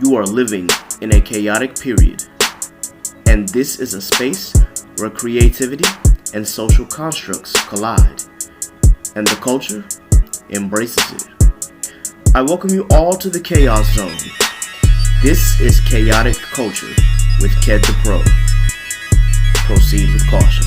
You are living in a chaotic period, and this is a space where creativity and social constructs collide, and the culture embraces it. I welcome you all to the Chaos Zone. This is Chaotic Culture with Ked the Pro. Proceed with caution.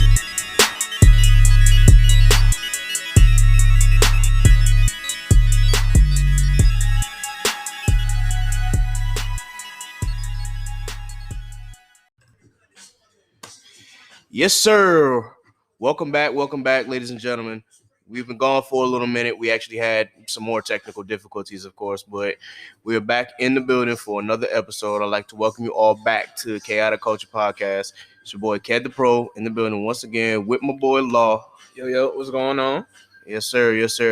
Yes, sir. Welcome back, ladies and gentlemen. We've been gone for a little minute. We actually had some more technical difficulties, of course, but we are back in the building for another episode. I'd like to welcome you all back to the Chaotic Culture Podcast. It's your boy, Ked the Pro, in the building once again with my boy, Law. Yo, what's going on? Yes, sir.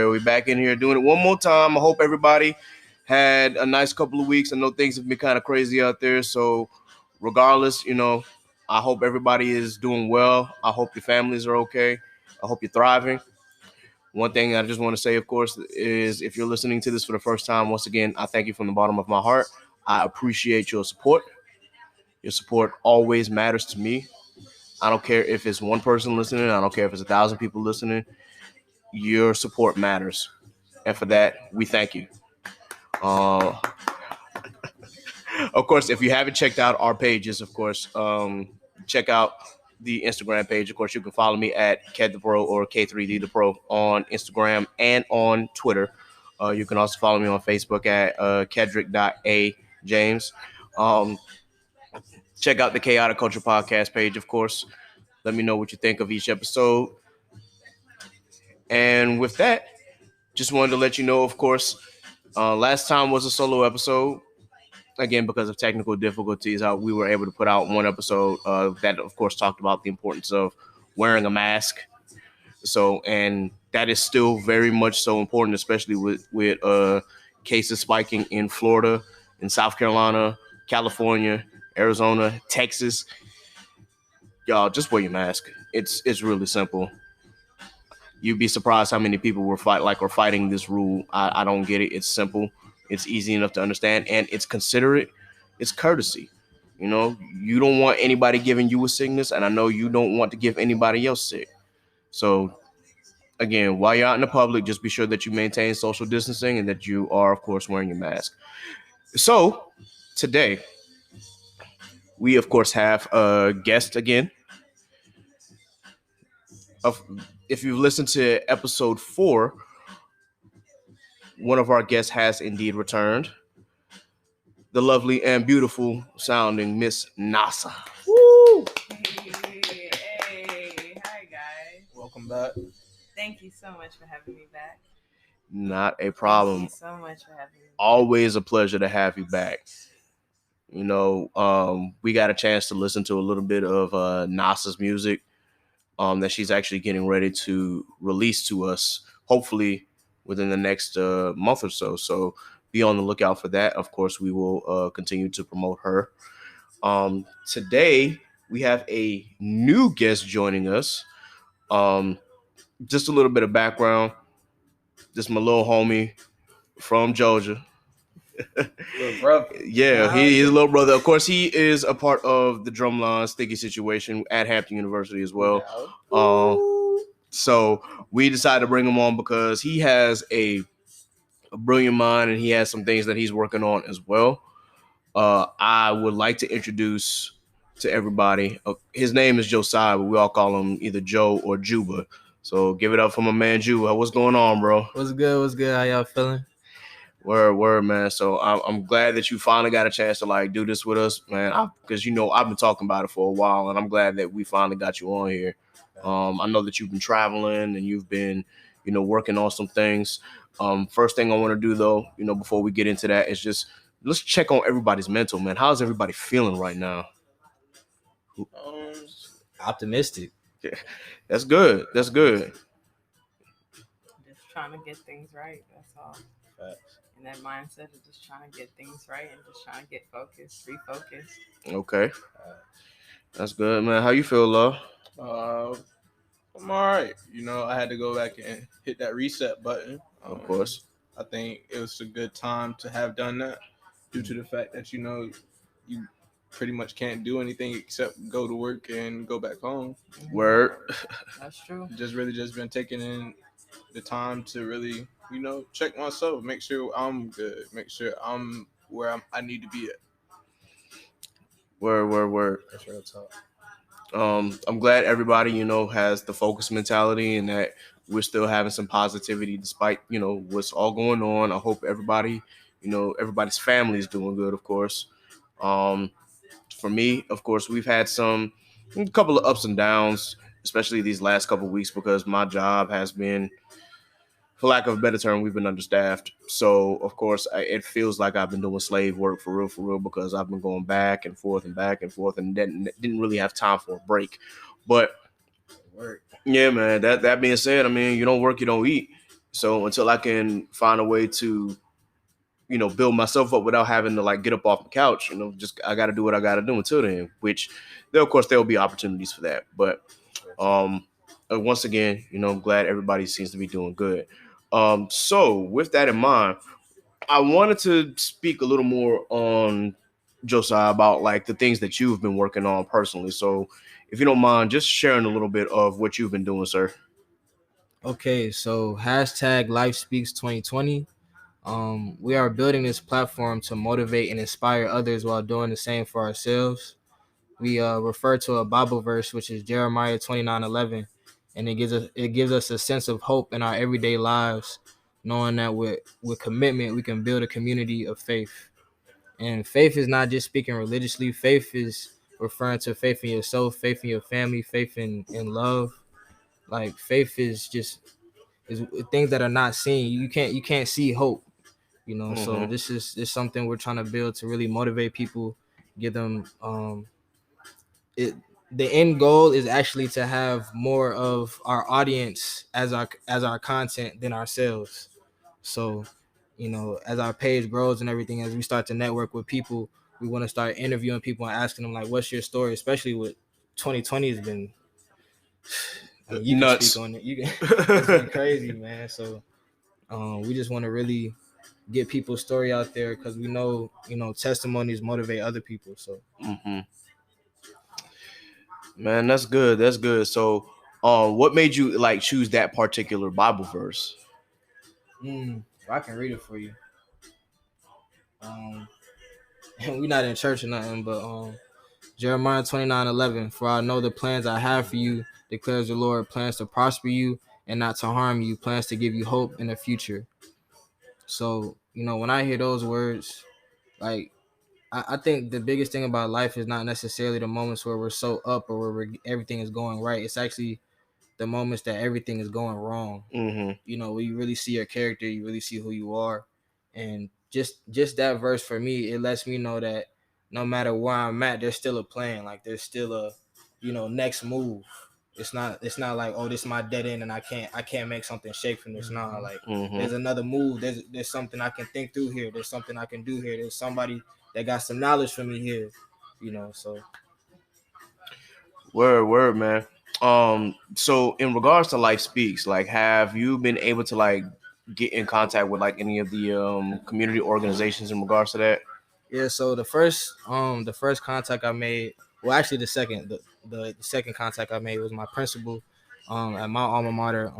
We're back in here doing it one more time. I hope everybody had a nice couple of weeks. I know things have been kind of crazy out there, so regardless, I hope everybody is doing well. I hope your families are okay. I hope you're thriving. One thing I just want to say, of course, is if you're listening to this for the first time, once again, I thank you from the bottom of my heart. I appreciate your support. Your support always matters to me. I don't care if it's one person listening. I don't care if it's 1,000 people listening. Your support matters. And for that, we thank you. Of course, if you haven't checked out our pages, of course, check out the Instagram page. Of course, you can follow me at KedThePro or K3D the Pro on Instagram and on Twitter. You can also follow me on Facebook at Kedrick.A.James. Check out the Chaotic Culture Podcast page, of course. Let me know what you think of each episode. And with that, just wanted to let you know, of course, last time was a solo episode. Again, because of technical difficulties, we were able to put out one episode that, of course, talked about the importance of wearing a mask. So, and that is still very much so important, especially with cases spiking in Florida, in South Carolina, California, Arizona, Texas. Y'all, just wear your mask. It's really simple. You'd be surprised how many people were fighting this rule. I don't get it. It's simple. It's easy enough to understand, and it's considerate. It's courtesy. You don't want anybody giving you a sickness, and I know you don't want to give anybody else sick. So, again, while you're out in the public, just be sure that you maintain social distancing and that you are, of course, wearing your mask. So, today, we, of course, have a guest again. If you've listened to episode 4, one of our guests has indeed returned. The lovely and beautiful sounding Miss NASA. Woo! Hey, hi guys. Welcome back. Thank you so much for having me back. Not a problem. Thank you so much for having me. Always a pleasure to have you back. We got a chance to listen to a little bit of NASA's music that she's actually getting ready to release to us, hopefully within the next month or so. So be on the lookout for that. Of course, we will continue to promote her. Today, we have a new guest joining us. Just a little bit of background. This is my little homie from Georgia. Little brother. Yeah, he's a little brother. Of course, he is a part of the Drumline Sticky situation at Hampton University as well. So we decided to bring him on because he has a brilliant mind and he has some things that he's working on as well. I would like to introduce to everybody. His name is Josiah, but we all call him either Joe or Juba. So give it up for my man Juba. What's going on, bro? What's good? How y'all feeling? Word, man. So I'm glad that you finally got a chance to do this with us, man. Because I've been talking about it for a while, and I'm glad that we finally got you on here. I know that you've been traveling and you've been, working on some things. First thing I want to do though, before we get into that, is just let's check on everybody's mental, man. How's everybody feeling right now? Optimistic. Yeah, that's good. Just trying to get things right. That's all. And that mindset of just trying to get things right and just trying to get focused, refocused. Okay. That's good, man. How you feel, Law? I'm all right. I had to go back and hit that reset button. Of course. I think it was a good time to have done that. due to the fact that you pretty much can't do anything except go to work and go back home. Word. That's true. Just been taking in the time to really check myself, make sure I'm good, make sure I'm where I need to be at. Word. That's real talk. I'm glad everybody, has the focus mentality and that we're still having some positivity despite, what's all going on. I hope everybody, everybody's family is doing good, of course. Um, for me, of course, we've had a couple of ups and downs, especially these last couple of weeks because my job has been, for lack of a better term, we've been understaffed. So, of course, it feels like I've been doing slave work for real, because I've been going back and forth and didn't really have time for a break. But Work. yeah, man, that being said, I mean, you don't work, you don't eat. So until I can find a way to, build myself up without having to like get up off the couch, just I got to do what I got to do until then, which of course, there'll be opportunities for that. But once again, I'm glad everybody seems to be doing good. So with that in mind, I wanted to speak a little more on Josiah about like the things that you've been working on personally. So if you don't mind, just sharing a little bit of what you've been doing, sir. Okay, so hashtag Life Speaks 2020. We are building this platform to motivate and inspire others while doing the same for ourselves. We refer to a Bible verse, which is Jeremiah 29:11, and it gives us a sense of hope in our everyday lives, knowing that with commitment we can build a community of faith. And faith is not just speaking religiously. Faith is referring to faith in yourself, faith in your family, faith in love. Like faith is things that are not seen. You can't see hope. So Mm-hmm. this is something we're trying to build to really motivate people, give them it. The end goal is actually to have more of our audience as our content than ourselves. So, as our page grows and everything, as we start to network with people, we want to start interviewing people and asking them like, "What's your story?" Especially with 2020 has been. I mean, you can speak Nuts. on it. It's been crazy, man. So, we just want to really get people's story out there because we know, testimonies motivate other people. So, Mm-hmm. Man, that's good. That's good. So, what made you like choose that particular Bible verse? I can read it for you. We're not in church or nothing, but Jeremiah 29:11. For I know the plans I have for you, declares the Lord, plans to prosper you and not to harm you, plans to give you hope in the future. So, when I hear those words, like I think the biggest thing about life is not necessarily the moments where we're so up or where everything is going right. It's actually the moments that everything is going wrong. Mm-hmm. Where you really see your character, you really see who you are. And just that verse for me, it lets me know that no matter where I'm at, there's still a plan. Like there's still a, next move. It's not like, oh, this is my dead end and I can't make something shake from this. Nah, like Mm-hmm. there's another move. There's something I can think through here. There's something I can do here. There's somebody that got some knowledge for me here. So Word, man. So in regards to Life Speaks, like, have you been able to like get in contact with like any of the community organizations in regards to that? yeah, so the first contact I made, well, actually the second contact I made was my principal at my alma mater,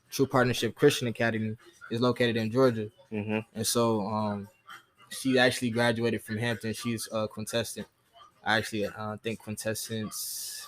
True Partnership Christian Academy, is located in Georgia. Mm-hmm. And so she actually graduated from Hampton. She's quintessent. I actually think quintessence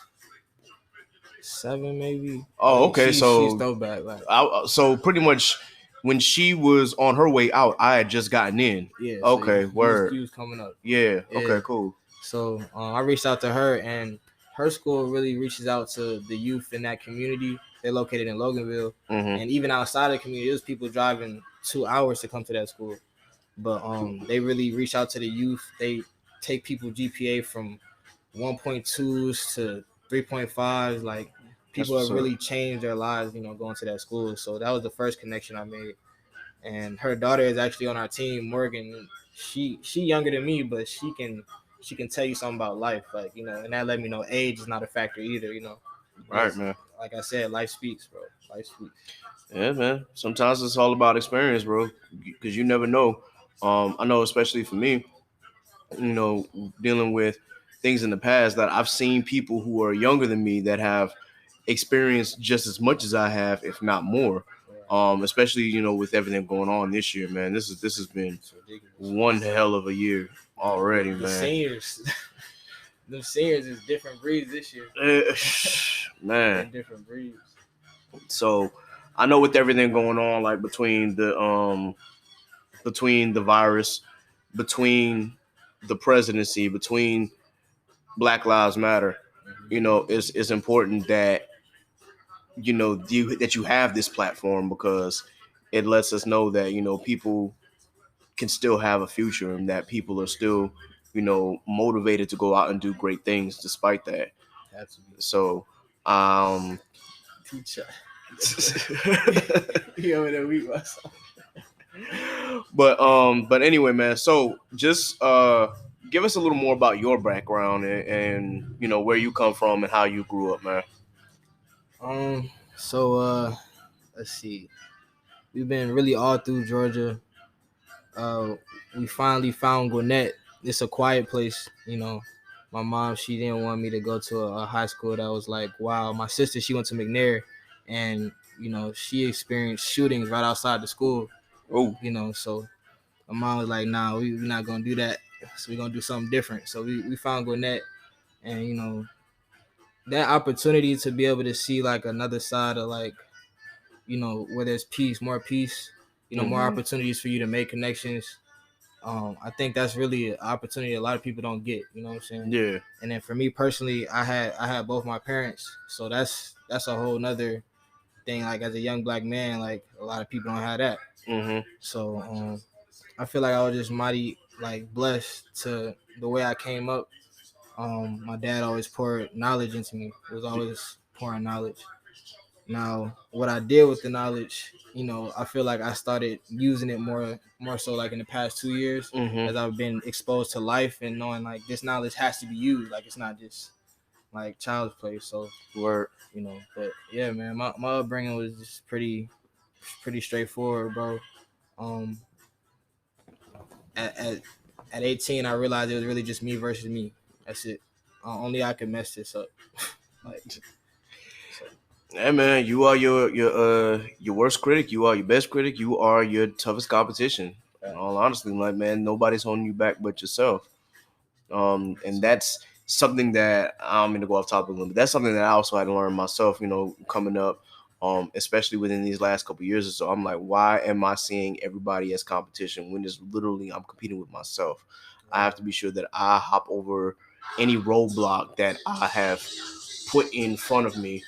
7 maybe. Oh, Like okay. she's So, throwback. Like so pretty much when she was on her way out, I had just gotten in. yeah, so Okay, word. you was coming up. Yeah. Yeah. Okay. Cool. So I reached out to her, and her school really reaches out to the youth in that community. They're located in Loganville, Mm-hmm. and even outside of the community, there's people driving 2 hours to come to that school. But they really reach out to the youth. They take people GPA from 1.2s to 3.5s. Like people what's have up. really changed their lives, going to that school. So that was the first connection I made. And her daughter is actually on our team, Morgan. She younger than me, but she can tell you something about life, like and that let me know age is not a factor either. Right, Because, man. like I said, life speaks, bro. Life speaks. Yeah, man. Sometimes it's all about experience, bro, because you never know. I know, especially for me. you know, dealing with things in the past, that I've seen people who are younger than me that have experienced just as much as I have, if not more. Especially, you know, with everything going on this year, man. This has been It's ridiculous. one hell of a year already, The man. seniors, the seniors is different breeds this year. Man. They're different breeds. So I know with everything going on, like between the virus, between the presidency, between Black Lives Matter, you know, it's important that you know that you have this platform, because it lets us know that, you know, people can still have a future, and that people are still, you know, motivated to go out and do great things despite that. Has to be. So um Teacher. You over there weak myself. but anyway, man, so just give us a little more about your background, and you know, where you come from and how you grew up, man. So let's see. We've been really all through Georgia. We finally found Gwinnett. It's a quiet place, you know. My mom, she didn't want me to go to a high school that was like, wow. My sister, she went to McNair, and you know, she experienced shootings right outside the school. Oh, You know, so my mom was like, nah, we're not gonna do that. So we're gonna do something different. So we found Gwinnett, and you know, that opportunity to be able to see like another side of like, you know, where there's peace, you know, more opportunities for you to make connections. I think that's really an opportunity a lot of people don't get, you know what I'm saying? yeah. And then for me personally, I had both my parents, so that's a whole nother thing. Like as a young Black man, like a lot of people don't have that. So I feel like I was just mighty like blessed to the way I came up. My dad always poured knowledge into me. It was always pouring knowledge. Now, what I did with the knowledge, you know, I feel like I started using it more so like in the past 2 years, as I've been exposed to life and knowing like this knowledge has to be used. Like it's not just like child's play. So Word. you know, but yeah, man, my upbringing was just pretty straightforward, bro. Um, at 18, I realized it was really just me versus me. That's it. Only I could mess this up. Like, so. Yeah, man, you are your worst critic. You are your best critic. You are your toughest competition. In all honesty, like, man, nobody's holding you back but yourself. And that's something that I'm going to go off topic a little bit. That's something that I also had to learn myself. You know, coming up, especially within these last couple of years or so. I'm like, why am I seeing everybody as competition when it's literally I'm competing with myself? I have to be sure that I hop over any roadblock that I have put in front of me.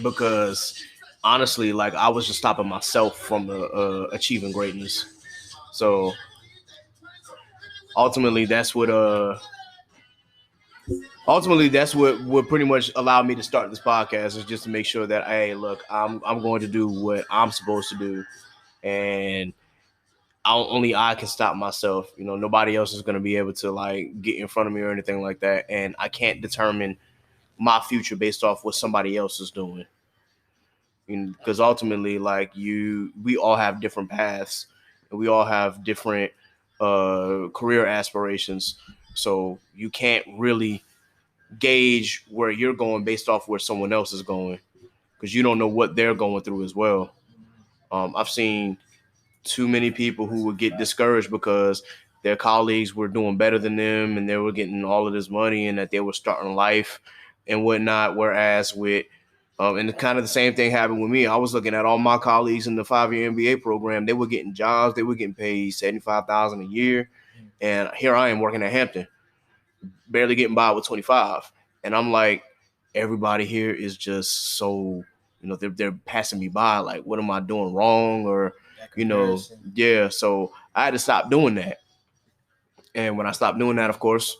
Because honestly, like I was just stopping myself from achieving greatness. So ultimately, that's what pretty much allowed me to start this podcast, is just to make sure that, hey, look, I'm going to do what I'm supposed to do, and only I can stop myself. You know, nobody else is going to be able to like get in front of me or anything like that, and I can't determine my future based off what somebody else is doing. Because ultimately, like we all have different paths, and we all have different career aspirations. So you can't really gauge where you're going based off where someone else is going, because you don't know what they're going through as well. I've seen too many people who would get discouraged because their colleagues were doing better than them and they were getting all of this money and that they were starting life and whatnot. Whereas with and kind of the same thing happened with me. I was looking at all my colleagues in the 5-year MBA program. They were getting jobs. They were getting paid $75,000 a year, and here I am working at Hampton, barely getting by with 25. And I'm like, everybody here is just so, you know, they're passing me by. Like, what am I doing wrong? Or, you know, yeah. So I had to stop doing that. And when I stopped doing that, of course,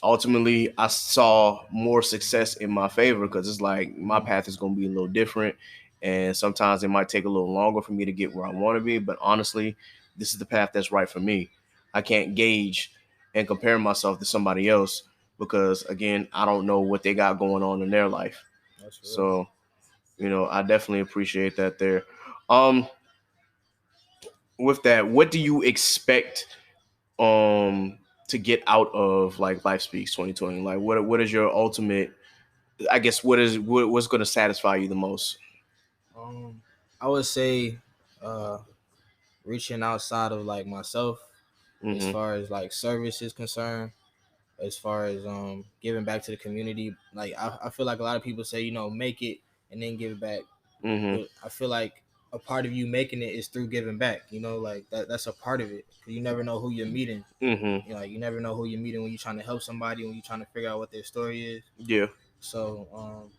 ultimately I saw more success in my favor, because it's like my path is going to be a little different. And sometimes it might take a little longer for me to get where I want to be. But honestly, this is the path that's right for me. I can't gauge and compare myself to somebody else, because, again, I don't know what they got going on in their life. So, you know, I definitely appreciate that there. Um, with that, what do you expect to get out of like Life Speaks 2020? Like what is your ultimate, I guess what's going to satisfy you the most? Um, I would say, uh, reaching outside of like myself, as Mhm. far as like service is concerned, as far as giving back to the community. Like I feel like a lot of people say, make it and then give it back. Mhm. But I feel like a part of you making it is through giving back. Like that's a part of it. 'Cause you never know who you're meeting. Mhm. Like you never know who you're meeting when you're trying to help somebody, when you're trying to figure out what their story is. Yeah. So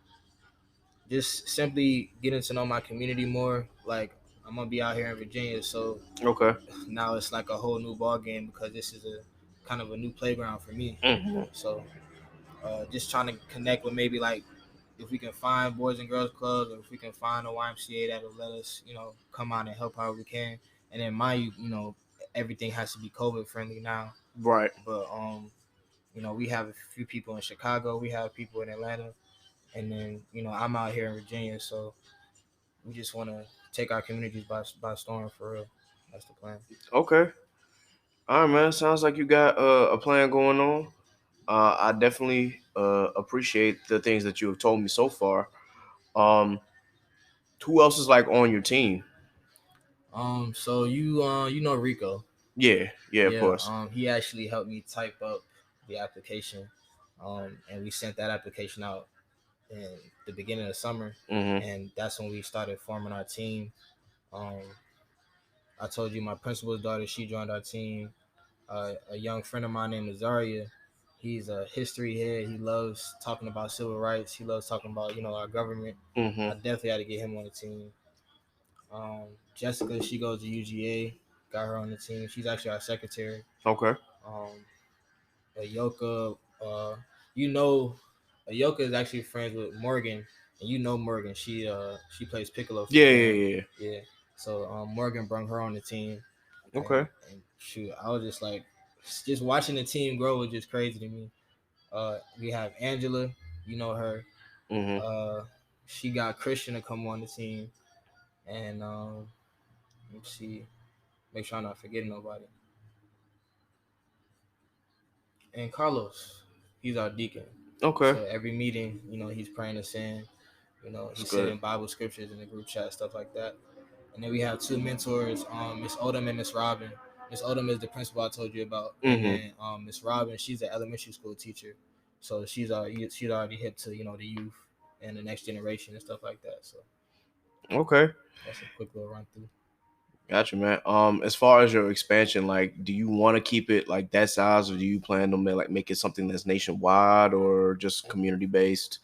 just simply getting to know my community more. Like I'm gonna be out here in Virginia, so Okay. now it's like a whole new ball game because this is a kind of a new playground for me. Mhm. So just trying to connect with maybe like if we can find boys and girls clubs, or if we can find a YMCA that'll let us, come out and help however we can. And then mind you, everything has to be COVID friendly now. Right. But we have a few people in Chicago, we have people in Atlanta, and then I'm out here in Virginia, so we just want to take our communities by storm for real. That's the plan. Okay. All right, man. Sounds like you got a plan going on. I definitely appreciate the things that you have told me so far. Um, who else is like on your team? So you know Rico. Yeah, yeah, of Yeah, course. he actually helped me type up the application, and we sent that application out in the beginning of summer, Hmm. and that's when we started forming our team. Um, I told you my principal's daughter, she joined our team. A young friend of mine named Azaria, he's a history head. He loves talking about civil rights. He loves talking about our government. Hmm. I definitely had to get him on the team. Jessica, she goes to UGA, got her on the team. She's actually our secretary. Okay. Um, Ayoka, you know, Ayoka is actually friends with Morgan, and Morgan. She plays piccolo for Yeah, the yeah, band. yeah. Yeah. So Morgan brought her on the team, Okay. and shoot, I was just like, just watching the team grow was just crazy to me. We have Angela, you know her. Hmm. Uh, she got Christian to come on the team, and let's see, make sure I'm not forgetting nobody. And Carlos, he's our deacon. Okay. So every meeting, he's praying us in. That's He's good. sending Bible scriptures in the group chat, stuff like that. And then we have two mentors, Miss Odom and Miss Robin. Miss Odom is the principal I told you about, and Hmm. then Miss Robin, she's an elementary school teacher, so she's already hip to the youth and the next generation and stuff like that. So Okay. that's a quick little run through. Gotcha, man. As far as your expansion, like, do you want to keep it like that size, or do you plan to make it something that's nationwide or just community based?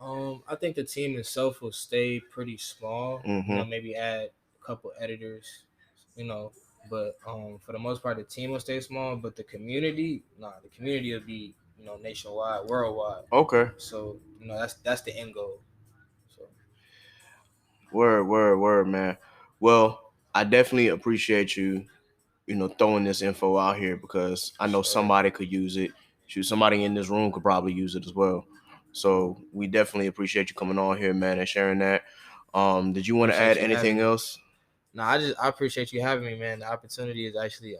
I think the team itself will stay pretty small. Hmm. Maybe add a couple editors, you know, but for the most part, the team will stay small. But the community, the community will be nationwide, worldwide. Okay. So that's the end goal. So Word, man. Well, I definitely appreciate you, throwing this info out here because I know sure, somebody could use it. Shoot, somebody in this room could probably use it as well. So we definitely appreciate you coming on here, man, and sharing that. Did you want to add appreciate you having anything me. else? No, I appreciate you having me, man. The opportunity is actually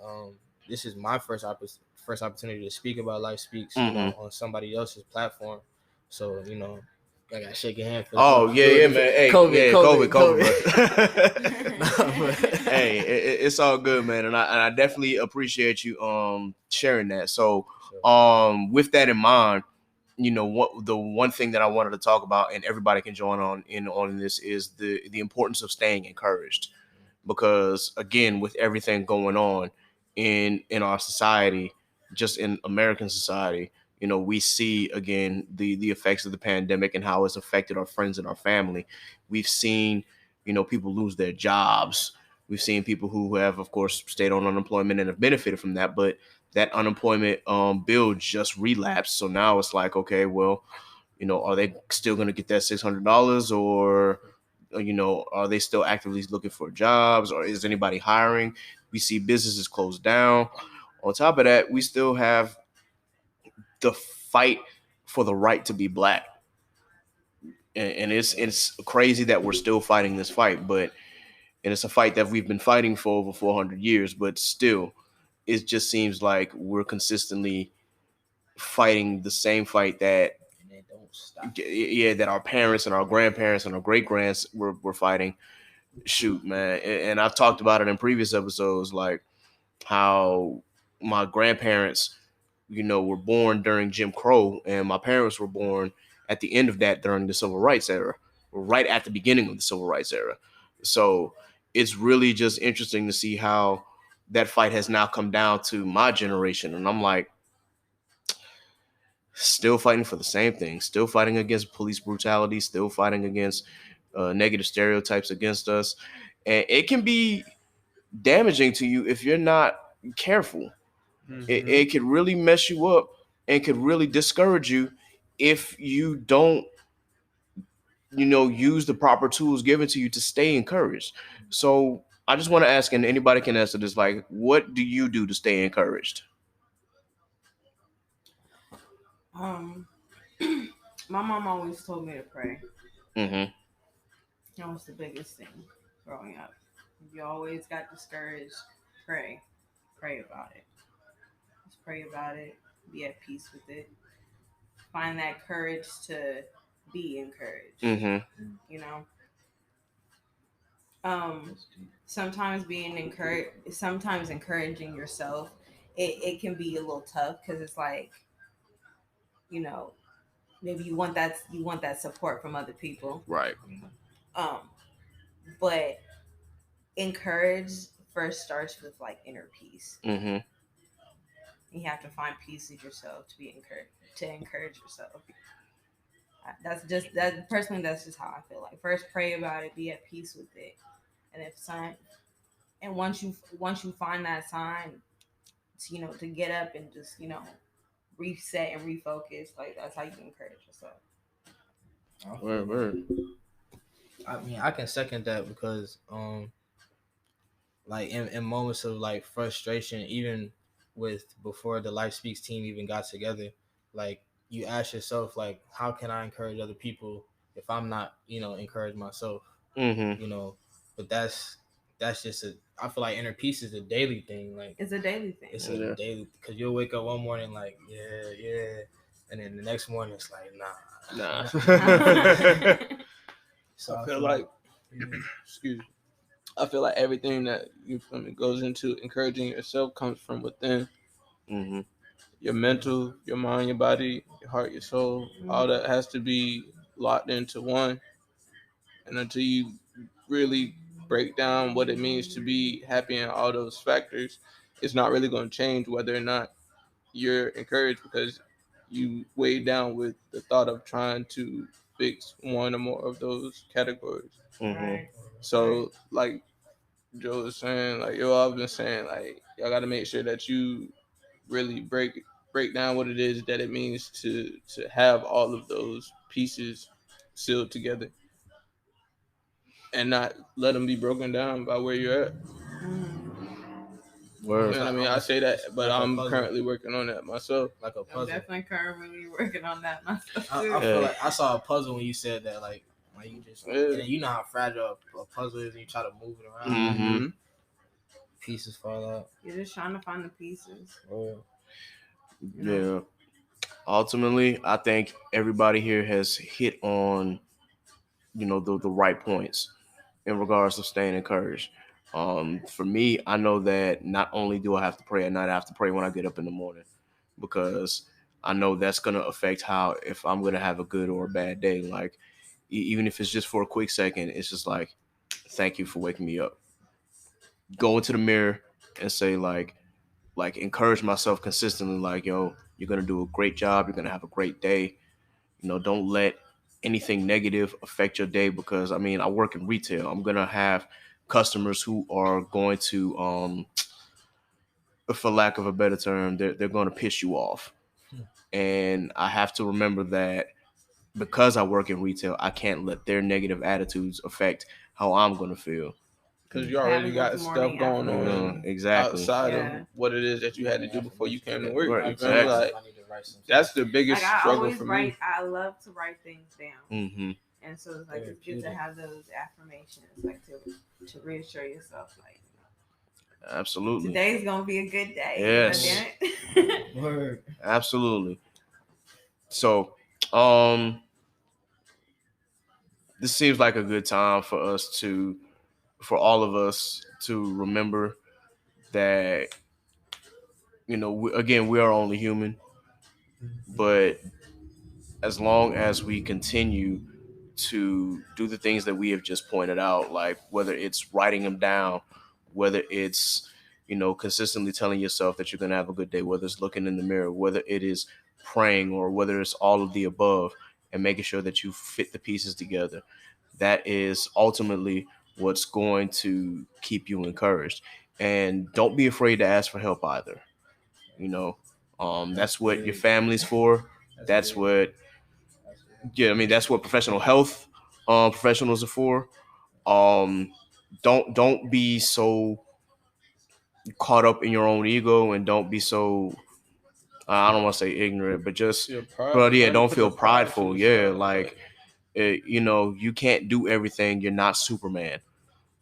this is my first opportunity to speak about Life Speaks, Hmm. on somebody else's platform. So I got to shake your hand for Oh yeah, yeah, man. Hey, yeah, COVID, bro. No, Hey, it's all good, man, and I definitely appreciate you sharing that. So sure. with that in mind, what the one thing that I wanted to talk about, and everybody can join on this, is the importance of staying encouraged, because again, with everything going on in our society, just in American society, we see again the effects of the pandemic and how it's affected our friends and our family. We've seen people lose their jobs. We've seen people who have, of course, stayed on unemployment and have benefited from that, but that unemployment bill just relapsed. So now it's like, okay, well, are they still going to get that $600, or are they still actively looking for jobs, or is anybody hiring? We see businesses close down. On top of that, we still have the fight for the right to be black, and it's crazy that we're still fighting this fight. But and it's a fight that we've been fighting for over 400 years, but still, it just seems like we're consistently fighting the same fight that And they don't stop. that our parents and our grandparents and our great grands were fighting. Shoot, man, and I've talked about it in previous episodes, like how my grandparents, were born during Jim Crow, and my parents were born at the end of that during the Civil Rights era, right at the beginning of the Civil Rights era. So it's really just interesting to see how that fight has now come down to my generation, and I'm like, still fighting for the same thing, still fighting against police brutality, still fighting against negative stereotypes against us, and it can be damaging to you if you're not careful. It could really mess you up and could really discourage you if you don't, use the proper tools given to you to stay encouraged. So I just want to ask, and anybody can answer this, like, what do you do to stay encouraged? My mom always told me to pray. Mm-hmm. That was the biggest thing growing up. If you always got discouraged, pray. Pray about it. Just pray about it. Be at peace with it. Find that courage to be encouraged. Mm-hmm. You know? Sometimes encouraging yourself, it can be a little tough because it's like, maybe you want that support from other people. Right. But encourage first starts with like inner peace. Mm-hmm. You have to find peace with yourself to be encouraged, to encourage yourself. That's just how I feel. Like, first pray about it, be at peace with it, and once you find that sign, to get up and just reset and refocus. Like, that's how you encourage yourself. Word. I mean, I can second that because like in moments of like frustration, even before the Life Speaks team even got together, like, you ask yourself, like, how can I encourage other people if I'm not, encourage myself? Mm-hmm. But that's just I feel like inner peace is a daily thing. Like, it's a daily thing. It's a daily, because you'll wake up one morning like, yeah, and then the next morning it's like, nah. So I feel like, excuse me, I feel like everything that goes into encouraging yourself comes from within. Mm-hmm. Your mental, your mind, your body, your heart, your soul, all that has to be locked into one. And until you really break down what it means to be happy in all those factors, it's not really going to change whether or not you're encouraged, because you weighed down with the thought of trying to fix one or more of those categories. Mm-hmm. Right. So, like Joe was saying, like I've been saying, like, y'all got to make sure that you really break down what it is that it means to have all of those pieces sealed together, and not let them be broken down by where you're at. Word. And I mean, I say that, but like I'm currently working on that myself. like a I'm puzzle. definitely currently working on that myself I too. feel like I saw a puzzle when you said that, like you just, and you know how fragile a puzzle is, and you try to move it around. Mm-hmm. Pieces fall out. You're just trying to find the pieces. Yeah. Ultimately, I think everybody here has hit on, the right points in regards to staying encouraged. For me, I know that not only do I have to pray at night, I have to pray when I get up in the morning, because I know that's going to affect if I'm going to have a good or a bad day. Like, even if it's just for a quick second, it's just like, thank you for waking me up. Go into the mirror and say, like encourage myself consistently, like, yo, you're going to do a great job. You're going to have a great day. Don't let anything negative affect your day, because, I mean, I work in retail. I'm going to have customers who are going to, for lack of a better term, they're going to piss you off. And I have to remember that because I work in retail, I can't let their negative attitudes affect how I'm going to feel. Because you already got stuff going on exactly outside of what it is that you had to do before you came to work. Right, You feel me? Like, that's the biggest struggle for me. I love to write things down. Mm-hmm. And so it's like it's good to have those affirmations, like to reassure yourself, like Absolutely. today's gonna be a good day. Yes. Word. Absolutely. So, this seems like a good time for all of us to remember that, again, we are only human, but as long as we continue to do the things that we have just pointed out, like whether it's writing them down, whether it's, consistently telling yourself that you're going to have a good day, whether it's looking in the mirror, whether it is praying, or whether it's all of the above, and making sure that you fit the pieces together, that is ultimately what's going to keep you encouraged. And don't be afraid to ask for help either. That's what your family's for. That's what, yeah, I mean, that's what professional health professionals are for. Um, don't be so caught up in your own ego, and don't be so, I don't want to say ignorant, but just, but yeah, don't feel prideful. Yeah, like, you can't do everything. You're not Superman.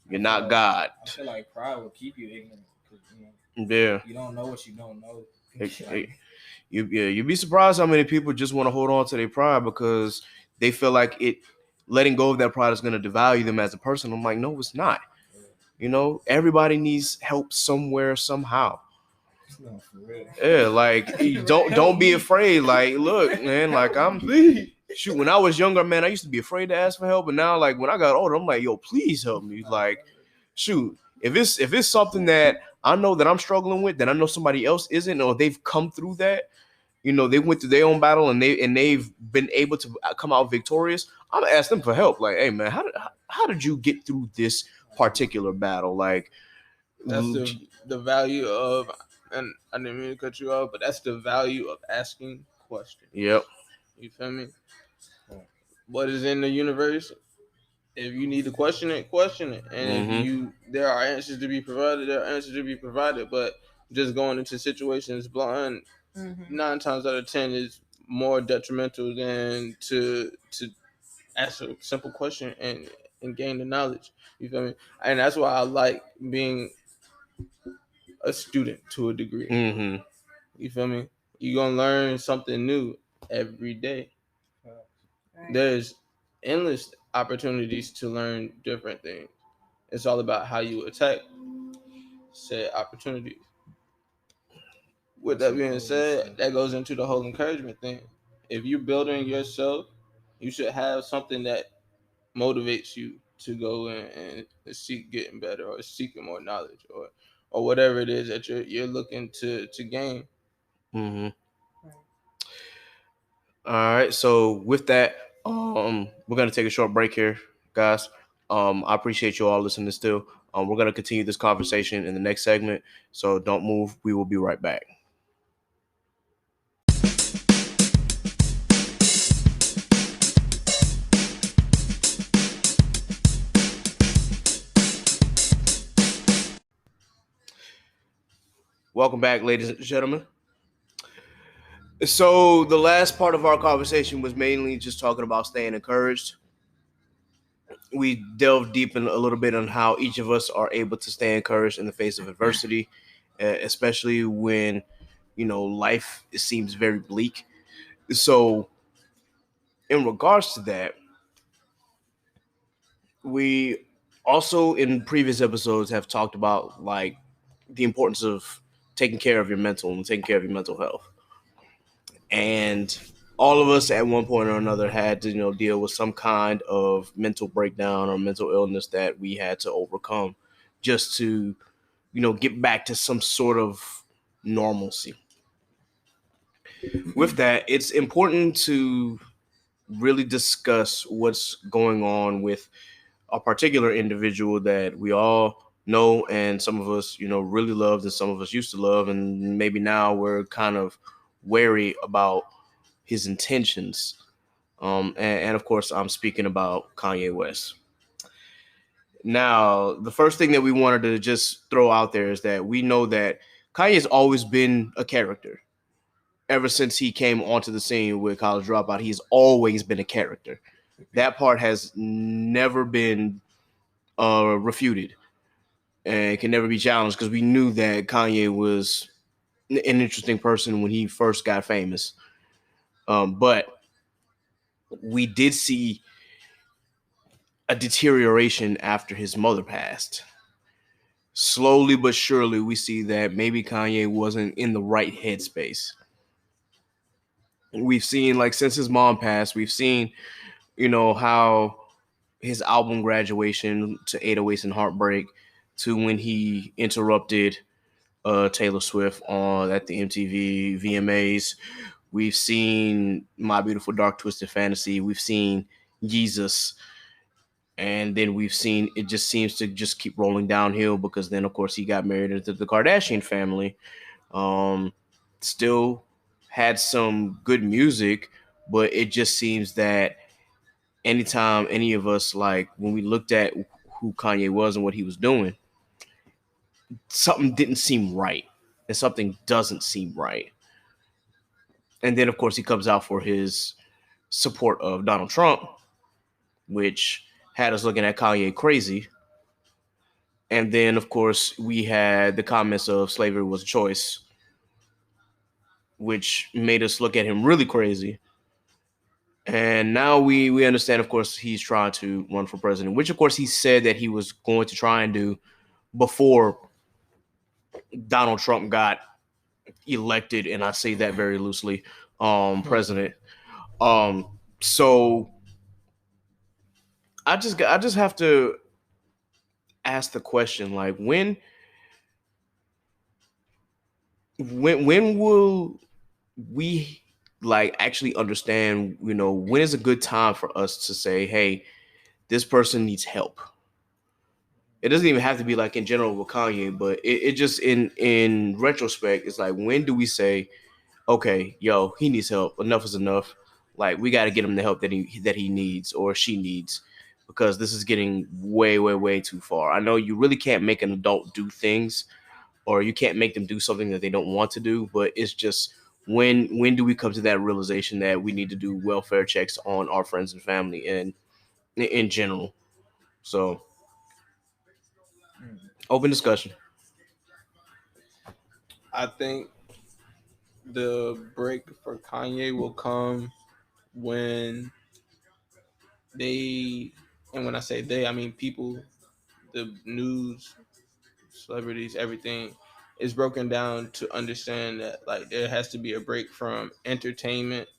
You're not God. I feel like pride will keep you ignorant because Yeah. you don't know what you don't know. You'd be surprised how many people just want to hold on to their pride because they feel like letting go of that pride is going to devalue them as a person. I'm like, no, it's not. Everybody needs help somewhere, somehow. No, for real. Yeah, like, don't be afraid. Like, look, man, like, shoot, when I was younger, man, I used to be afraid to ask for help, and now, like, when I got older, I'm like, yo, please help me. Like, shoot, if it's something that I know that I'm struggling with, that I know somebody else isn't, or they've come through that, they went through their own battle, and they've been able to come out victorious, I'm gonna ask them for help. Like, hey, man, how did you get through this particular battle? Like, that's the value of, and I didn't mean to cut you off, but that's the value of asking questions. Yep. You feel me? What is in the universe? If you need to question it, and if there are answers to be provided, there are answers to be provided. But just going into situations blind, 9 times out of 10 is more detrimental than to ask a simple question and gain the knowledge. You feel me? And that's why I like being a student to a degree. You feel me? You're gonna learn something new every day. Right. There's endless opportunities to learn different things. It's all about how you attack said opportunities. With that being said, that goes into the whole encouragement thing. If you're building yourself, you should have something that motivates you to go and seek getting better, or seeking more knowledge, or whatever it is that you're looking to gain. All right. So with that, we're gonna take a short break here, guys. I appreciate you all listening still. We're gonna continue this conversation in the next segment. So don't move. We will be right back. Welcome back, ladies and gentlemen. So the last part of our conversation was mainly just talking about staying encouraged. We delved deep in a little bit on how each of us are able to stay encouraged in the face of adversity, especially when, life seems very bleak. So in regards to that, we also in previous episodes have talked about like the importance of taking care of your mental and taking care of your mental health. And all of us at one point or another had to, deal with some kind of mental breakdown or mental illness that we had to overcome just to, get back to some sort of normalcy. With that, it's important to really discuss what's going on with a particular individual that we all know, and some of us, really loved, and some of us used to love, and maybe now we're kind of wary about his intentions. And of course, I'm speaking about Kanye West. Now, the first thing that we wanted to just throw out there is that we know that Kanye's always been a character. Ever since he came onto the scene with College Dropout, he's always been a character. That part has never been refuted and can never be challenged because we knew that Kanye was an interesting person when he first got famous. But we did see a deterioration after his mother passed. Slowly but surely, we see that maybe Kanye wasn't in the right headspace. We've seen, like, since his mom passed, we've seen, how his album Graduation to 808s and Heartbreak to when he interrupted Taylor Swift on at the MTV VMAs. We've seen My Beautiful Dark Twisted Fantasy. We've seen Jesus. And then we've seen it just seems to just keep rolling downhill because then, of course, he got married into the Kardashian family. Um, Still had some good music, but it just seems that anytime any of us, like, when we looked at who Kanye was and what he was doing, something didn't seem right and something doesn't seem right. And then, of course, he comes out for his support of Donald Trump, which had us looking at Kanye crazy. And then, of course, we had the comments of slavery was a choice, which made us look at him really crazy. And now we understand, of course, he's trying to run for president, which, of course, he said that he was going to try and do before Donald Trump got elected, and I say that very loosely, president. So I just have to ask the question, like, when will we, like, actually understand, when is a good time for us to say, hey, this person needs help? It doesn't even have to be like in general with Kanye, but it just in retrospect, it's like, when do we say, okay, yo, he needs help. Enough is enough. Like, we got to get him the help that he needs or she needs, because this is getting way, way, way too far. I know you really can't make an adult do things, or you can't make them do something that they don't want to do, but it's just, when do we come to that realization that we need to do welfare checks on our friends and family and in general? So, open discussion. I think the break for Kanye will come when they, and when I say they, I mean people, the news, celebrities, everything is broken down to understand that, like, there has to be a break from entertainment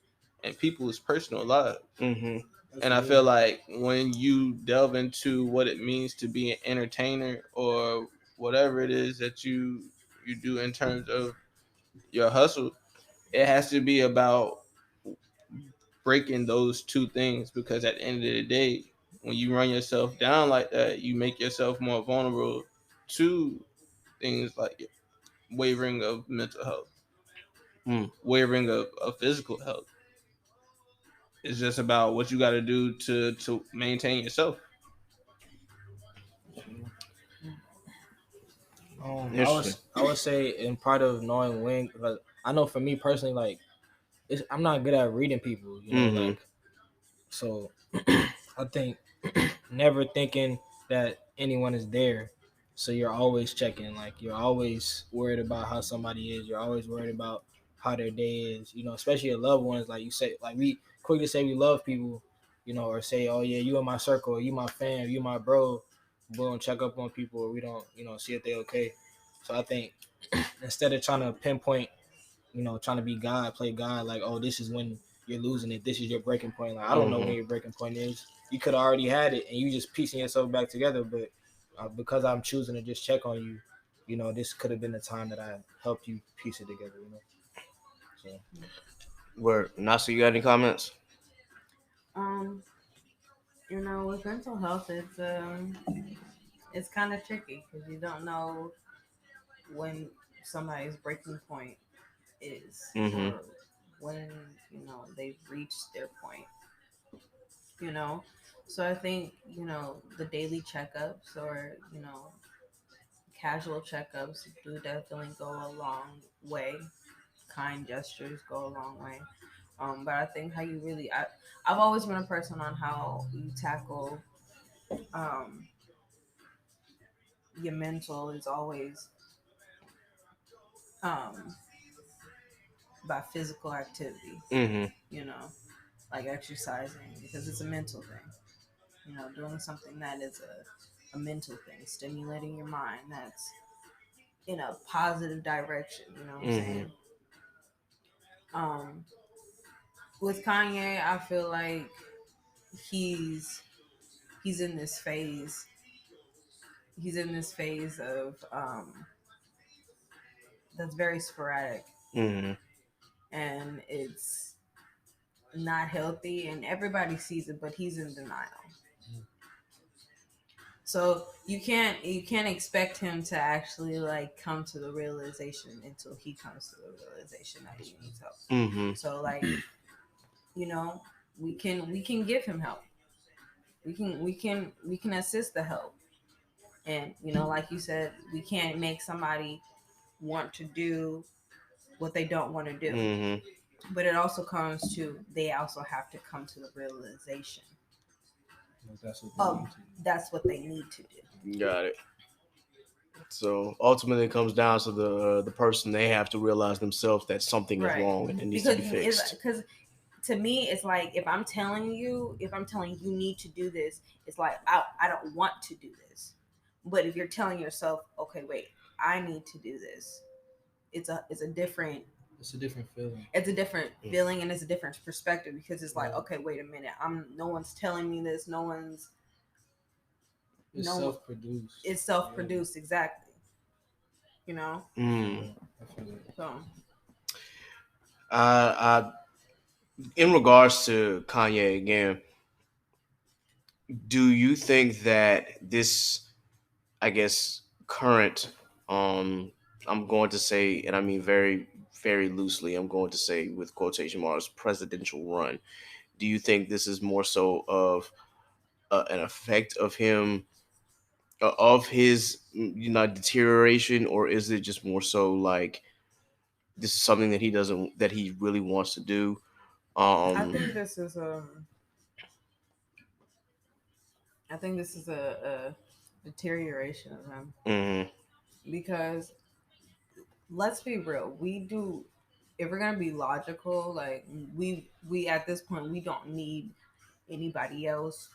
and people's personal lives. Mm-hmm. And I feel like when you delve into what it means to be an entertainer or whatever it is that you do in terms of your hustle, it has to be about breaking those two things, because at the end of the day, when you run yourself down like that, you make yourself more vulnerable to things like wavering of mental health, Mm. wavering of physical health. It's just about what you got to do to maintain yourself. Interesting. I would say in part of knowing when, because I know for me personally, like I'm not good at reading people, Mm-hmm. like, so I think never thinking that anyone is there. So you're always checking, like you're always worried about how somebody is. You're always worried about how their day is, especially your loved ones. Like you say, like we quick to say we love people, or say, oh yeah, you in my circle, you my fam, you my bro. We don't check up on people, or we don't, see if they okay. So I think instead of trying to pinpoint, trying to be God, play God, like, oh, this is when you're losing it. This is your breaking point. Like, I don't know when your breaking point is. You could have already had it, and you just piecing yourself back together. But because I'm choosing to just check on you, this could have been the time that I helped you piece it together. So Where Nasa, you got any comments? Um, with mental health, it's kind of tricky because you don't know when somebody's breaking point is, Mm-hmm. or when they've reached their point. You know, so I think the daily checkups, or casual checkups, do definitely go a long way. Kind gestures go a long way. But I think how you really, I've always been a person on how you tackle your mental is always um, by physical activity. Mm-hmm. You know, like exercising because it's a mental thing. You know, doing something that is a mental thing, stimulating your mind. That's in a positive direction. You know what I'm Mm-hmm. saying? Um, with Kanye, I feel like he's he's in this phase. He's in this phase of that's very sporadic, Mm-hmm. and it's not healthy, and everybody sees it, but he's in denial. So you can't expect him to actually like come to the realization until he comes to the realization that he needs help. Mm-hmm. So like, you know, we can give him help. We can assist the help. And you know, like you said, we can't make somebody want to do what they don't want to do. Mm-hmm. But it also comes to they also have to come to the realization That's what of that's what they need to do. Got it. So ultimately, it comes down to the person. They have to realize themselves that something is Right. wrong and it needs Because to be fixed. because to me it's like if I'm telling you need to do this, it's like I don't want to do this. But if you're telling yourself, okay, wait, I need to do this, it's a different It's a different feeling. it's a different feeling and it's a different perspective because it's like, Yeah. okay, wait a minute, no one's telling me this, no one's It's no self-produced. it's self-produced, exactly. You know? Mm. I feel it. So In regards to Kanye again, do you think that this, I guess, current, I'm going to say, and I mean very, very loosely, I'm going to say with quotation marks, presidential run, do you think this is more so of an effect of him, of his, deterioration, or is it just more so like this is something that that he really wants to do? I think this is a deterioration of him Mhm. because let's be real, if we're gonna be logical, like we at this point we don't need anybody else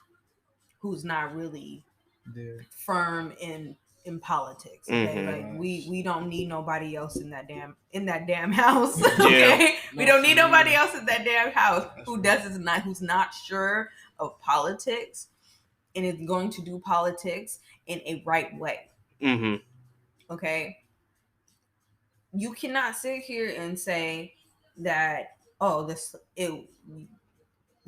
who's not really There. firm in politics. Okay, Mhm. like we don't need nobody else in that damn house. Yeah. Okay, we No, don't need for nobody real. else in that damn house That's who right. who's not sure of politics and is going to do politics in a right way. Mhm. Okay, you cannot sit here and say that the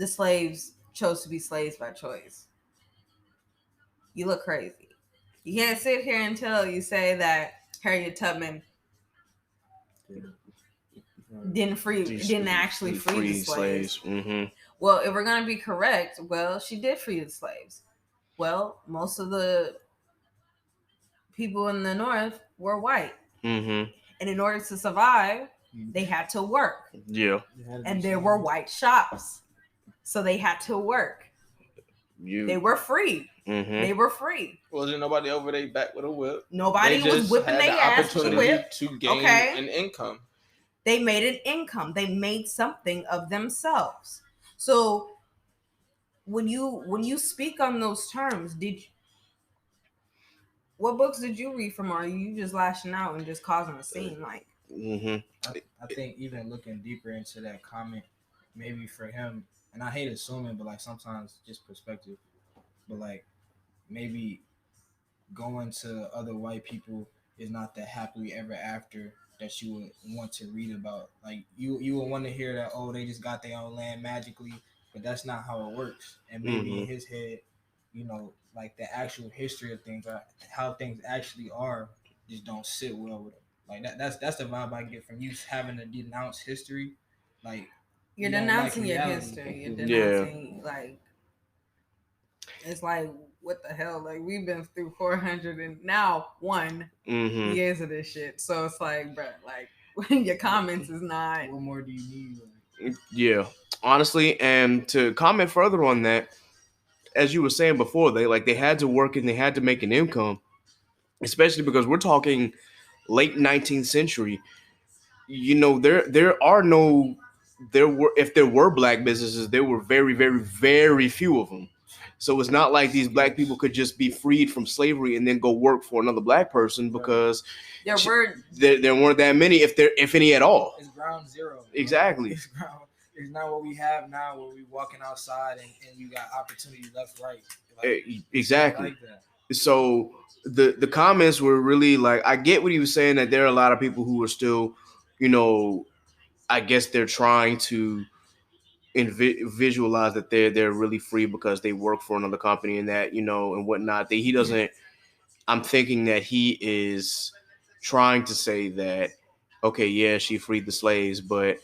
slaves chose to be slaves by choice. You look crazy. You can't sit here until you say that Harriet Tubman didn't actually free the slaves. Mhm. Well, if we're gonna be correct, well, she did free the slaves. Well, most of the people in the North were white, Mhm. and in order to survive, they had to work, Yeah. and there were white shops, so they had to work. They were free. Mhm. They were free. Wasn't nobody over their back with a whip. Nobody They was just whipping had their the ass with a opportunity whip. to gain Okay. an income. They made an income. They made something of themselves. So when you speak on those terms, what books did you read from? Or are you just lashing out and just causing a scene? Like, Mhm. I think even looking deeper into that comment, maybe for him, and I hate assuming, but like sometimes just perspective, but like maybe going to other white people is not the happily ever after that you would want to read about. Like you would want to hear that, oh, they just got their own land magically, but that's not how it works. And maybe in his head, like the actual history of things, or how things actually are, just don't sit well with him. Like that's the vibe I get from you having to denounce history. Like you're you don't like denouncing your reality. history. You're Yeah. denouncing, like, it's like, what the hell? Like, we've been through 400 and now Mhm. years of this shit. So it's like, bro, like, your comments is not. What more do you need? Yeah. honestly. And to comment further on that, as you were saying before, they had to work and they had to make an income, especially because we're talking late 19th century. There are no there were if there were black businesses, there were very, very, very few of them. So it's not like these black people could just be freed from slavery and then go work for another black person, because There were there weren't that many, if any at all. It's ground zero. Bro. Exactly. It's not what we have now, where we walking outside and you got opportunity left, right. Exactly. Like that. So the comments were really like, I get what he was saying, that there are a lot of people who are still, I guess they're trying to visualize that they're really free because they work for another company, and that and whatnot. That he doesn't. I'm thinking that he is trying to say that, okay, yeah, she freed the slaves, but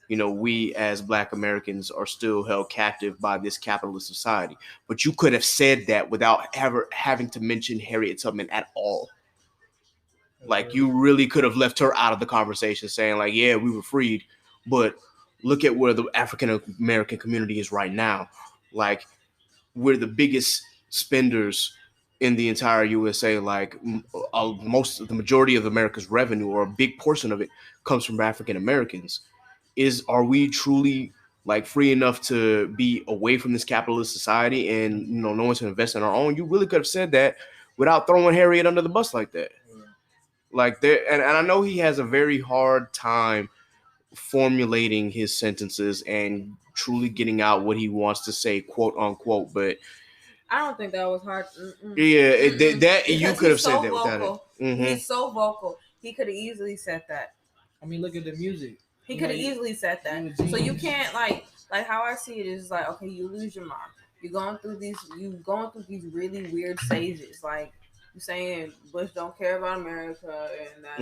we as Black Americans are still held captive by this capitalist society. But you could have said that without ever having to mention Harriet Tubman at all. Like, you really could have left her out of the conversation, saying like, yeah, we were freed, but look at where the African American community is right now. Like, we're the biggest spenders in the entire USA. Like, the majority of America's revenue, or a big portion of it, comes from African Americans. Are we truly like free enough to be away from this capitalist society and no one to invest in our own? You really could have said that without throwing Harriet under the bus like that. Like, there, and I know he has a very hard time formulating his sentences and truly getting out what he wants to say, quote unquote. But I don't think that was hard. That you Because could have he's said so that without it. vocal. He's so vocal. He could have easily said that. I mean, look at the music. He could have easily said that. So you can't like how I see it is like, okay, you lose your mom. You're going through these really weird stages. Like, you saying Bush don't care about America, and that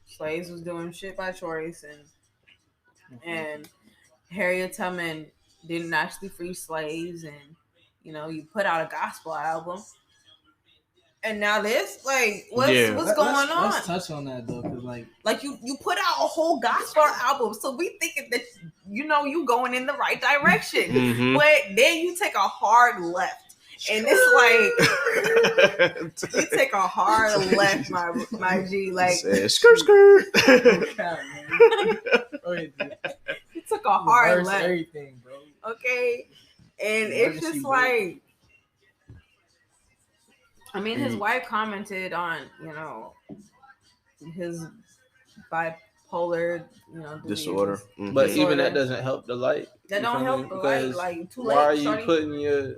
slaves was doing shit by choice, and Harriet Tubman didn't actually free slaves, and you put out a gospel album, and now this, like, what's going on? Let's touch on that though, because like you put out a whole gospel album, so we thinking that you going in the right direction, but then you take a hard left. And it's like you take a hard left, my G. Like, skirt. You took a hard left. Everything, bro. Okay, and it's just like, I mean, his wife commented on his bipolar disorder, but even that doesn't help the light. That don't help the light. Like, too late. Why are you putting your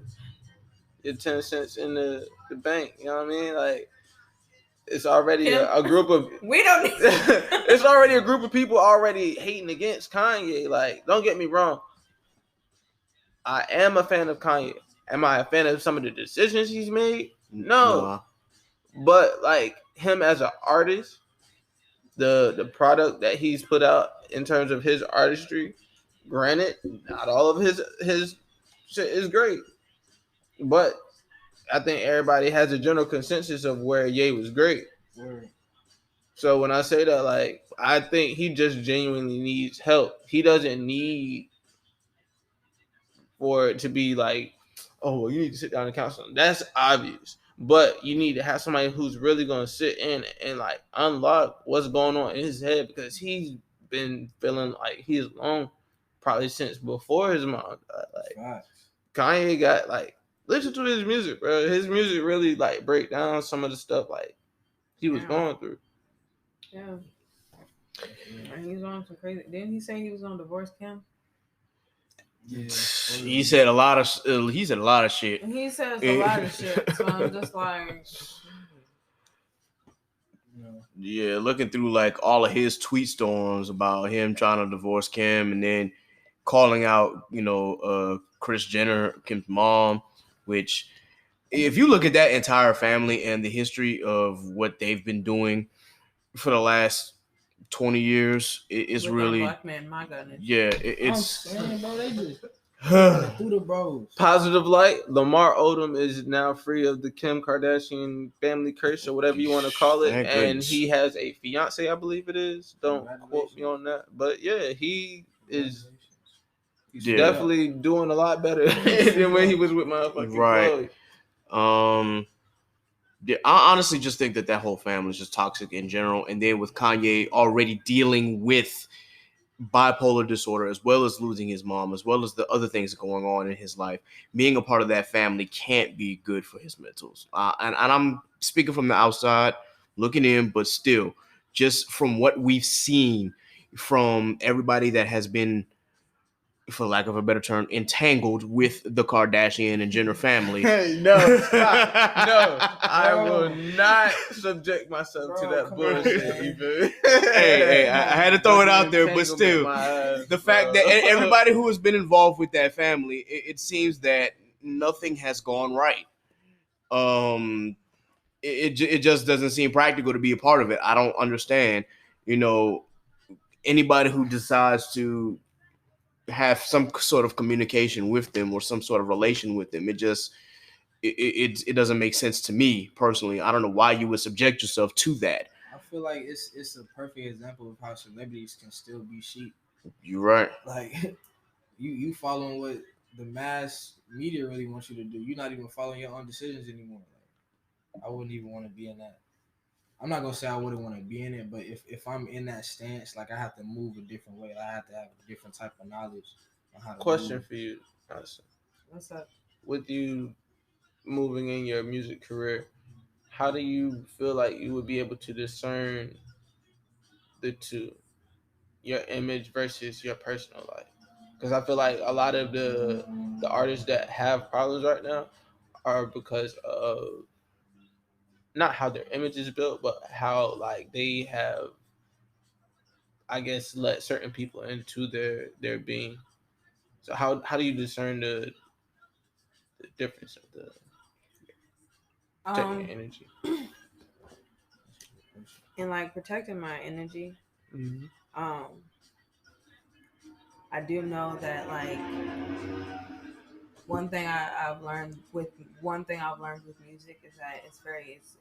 10 cents in the bank? You know what I mean? Like, it's already a group of we don't need it's already a group of people already hating against Kanye. Like, don't get me wrong, I am a fan of Kanye. Am I a fan of some of the decisions he's made? No. But like, him as an artist, the product that he's put out in terms of his artistry, granted, not all of his shit is great, but I think everybody has a general consensus of where Ye was great. So when I say that, like, I think he just genuinely needs help. He doesn't need for it to be like, oh, well, you need to sit down and counsel him. That's obvious. But you need to have somebody who's really going to sit in and like unlock what's going on in his head, because he's been feeling like he's alone probably since before his mom died. Like, Kanye got, like, listen to his music, bro. His music really like break down some of the stuff like he was going through. Yeah. And he's on some crazy. Didn't he say he was on divorce cam? Yeah. He said a lot of shit. He says a lot of shit. So I'm just like, yeah, looking through like all of his tweet storms about him trying to divorce Kim, and then calling out, Kris Jenner, Kim's mom, which, if you look at that entire family and the history of what they've been doing for the last 20 years, it's really black man. My goodness. Yeah, it's through the bros. Positive light. Lamar Odom is now free of the Kim Kardashian family curse, or whatever you want to call it, and he has a fiance, I believe it is. Don't quote me on that, but yeah, he is You Yeah. stood out. definitely doing a lot better than when he was with motherfucking Right. Chloe. Yeah, I honestly just think that that whole family is just toxic in general. And then with Kanye already dealing with bipolar disorder, as well as losing his mom, as well as the other things going on in his life, being a part of that family can't be good for his mentals. And I'm speaking from the outside looking in, but still, just from what we've seen from everybody that has been, for lack of a better term, entangled with the Kardashian and Jenner family. No, stop. No, I Bro. will not subject myself to Bro, that come on, bullshit. man. You feel me? Hey, I had to throw it out there, but Entanglement, still, my ass, the fact bro. that everybody who has been involved with that family, it seems that nothing has gone right. Um, it just doesn't seem practical to be a part of it. I don't understand, you know, anybody who decides to have some sort of communication with them or some sort of relation with them. It doesn't make sense to me personally. I don't know why you would subject yourself to that. I feel like it's a perfect example of how celebrities can still be sheep. You're right. Like you following what the mass media really wants you to do. You're not even following your own decisions anymore. Like, I wouldn't even want to be in that. I'm not gonna say I wouldn't want to be in it, but if I'm in that stance, like I have to move a different way. I have to have a different type of knowledge on how to Question move. for you, Allison. What's up? With you moving in your music career, how do you feel like you would be able to discern the two, your image versus your personal life? Because I feel like a lot of the artists that have problems right now are because of not how their image is built, but how like they have, I guess, let certain people into their being. So how do you discern the difference of the protecting Um, your energy? and like protecting my energy. Mm-hmm. Um, I do know that like one thing I've learned with music is that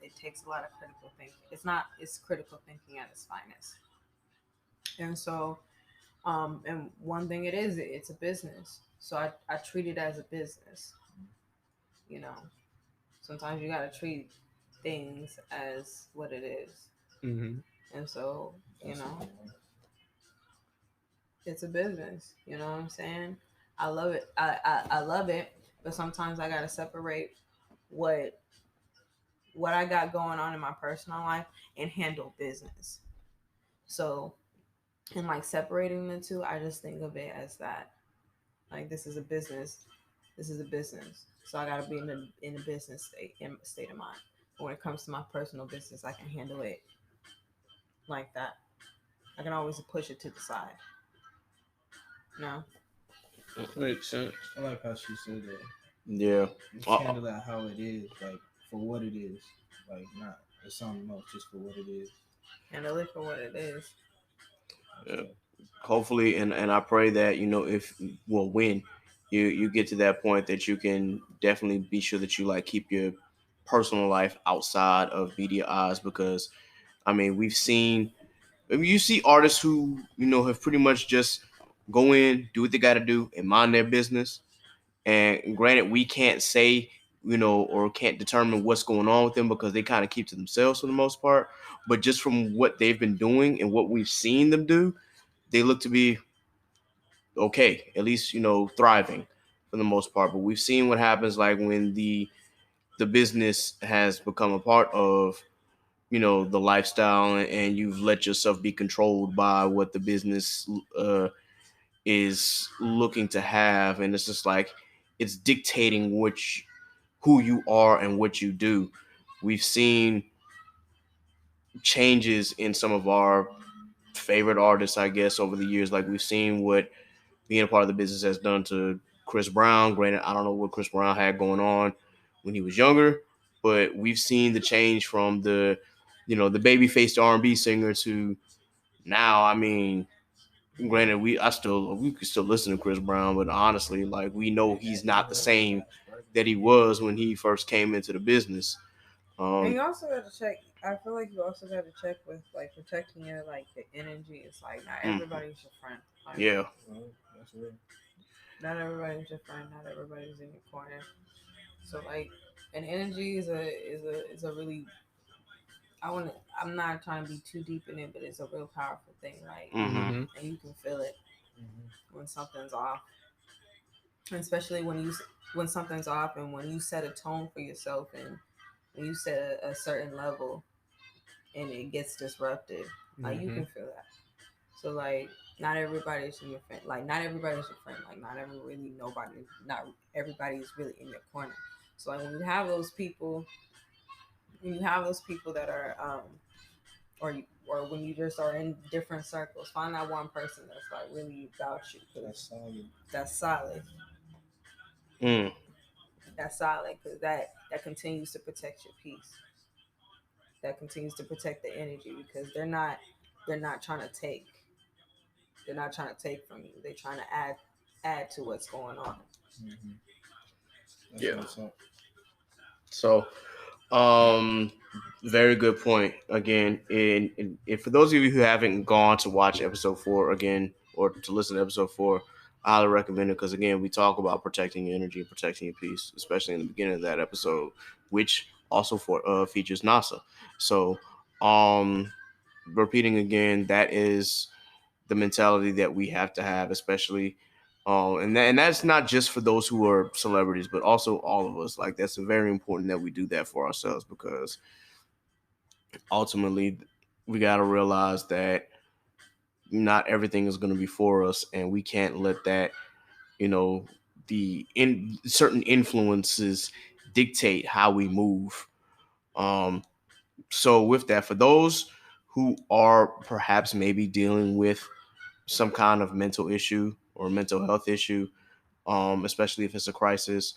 it takes a lot of critical thinking. It's critical thinking at its finest. And so and one thing it's a business. So I treat it as a business. You know, sometimes you gotta treat things as what it is. Mm-hmm. And so, it's a business. You know what I'm saying? I love it. I love it, but sometimes I gotta separate what what I got going on in my personal life and handle business. So, and like separating the two, I just think of it as that. Like this is a business. This is a business. So I gotta be in a business state of mind. But when it comes to my personal business, I can handle it like that. I can always push it to the side. No. Makes sense. I like how she said that. Yeah. Just handle that how it is, like for what it is, like not as something else, just for what it is. Handle it for what it is. Yeah. Hopefully, and I pray that, when you get to that point, that you can definitely be sure that you like keep your personal life outside of media eyes, because I mean you see artists who have pretty much just go in, do what they got to do, and mind their business. And granted, we can't say, or can't determine what's going on with them, because they kind of keep to themselves for the most part. But just from what they've been doing and what we've seen them do, they look to be okay, at least, thriving for the most part. But we've seen what happens like when the business has become a part of, the lifestyle, and you've let yourself be controlled by what the business is looking to have. And it's just like it's dictating who you are and what you do. We've seen changes in some of our favorite artists, I guess, over the years. Like we've seen what being a part of the business has done to Chris Brown. Granted, I don't know what Chris Brown had going on when he was younger, but we've seen the change from the baby-faced R&B singer to now. I mean, granted, we can still listen to Chris Brown, but honestly, like we know he's not the same that he was when he first came into the business. And you also got to check. I feel like you also got to check with like protecting your energy. It's like not everybody's your friend. Like, Yeah. Well, that's real. Not everybody's your friend. Not everybody's in your corner. So like, an energy is a really, I want to. I'm not trying to be too deep in it, but it's a real powerful thing. Like, Mm-hmm. Mm-hmm. and you can feel it when something's off, and especially when something's off, and when you set a tone for yourself, and when you set a certain level, and it gets disrupted, like you Mm-hmm. can feel that. So like, not everybody's your friend. Like, not everybody's your friend. Like, not every really nobody. Not everybody is really in your corner. So like, when you have those people that are or when you just are in different circles, find that one person that's like really about you. That's solid. That's solid. Mm. That's solid because that continues to protect your peace. That continues to protect the energy because they're not trying to take. They're not trying to take from you. They're trying to add to what's going on. Mm-hmm. That's Yeah. what's up. So, um, very good point. Again, and for those of you who haven't gone to watch episode 4 again or to listen to episode 4, I highly recommend it because again, we talk about protecting your energy and protecting your peace, especially in the beginning of that episode, which also features NASA. So, um, repeating again, that is the mentality that we have to have, especially. And that's not just for those who are celebrities, but also all of us. Like that's very important that we do that for ourselves because ultimately we got to realize that not everything is going to be for us, and we can't let that you know the in certain influences dictate how we move. Um, so with that, for those who are perhaps maybe dealing with some kind of mental issue or mental health issue, especially if it's a crisis,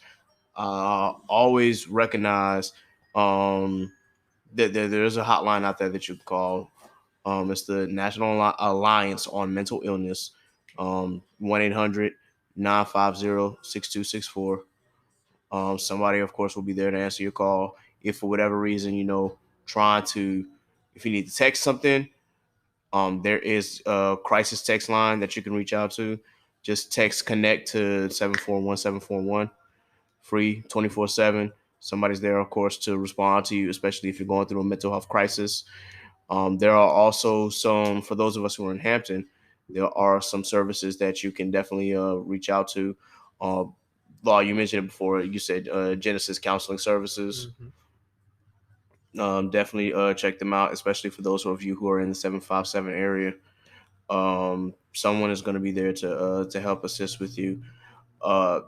always recognize that there's a hotline out there that you can call. It's the National Alliance on Mental Illness, 1-800-950-6264. Somebody, of course, will be there to answer your call. If for whatever reason, trying to, if you need to text something, there is a crisis text line that you can reach out to. Just text connect to 741-741, free 24/7. Somebody's there, of course, to respond to you, especially if you're going through a mental health crisis. There are also some, for those of us who are in Hampton, there are some services that you can definitely reach out to. Uh, Law, you mentioned it before. You said Genesis Counseling Services. Mm-hmm. Definitely check them out, especially for those of you who are in the 757 area. Someone is going to be there to help assist with you.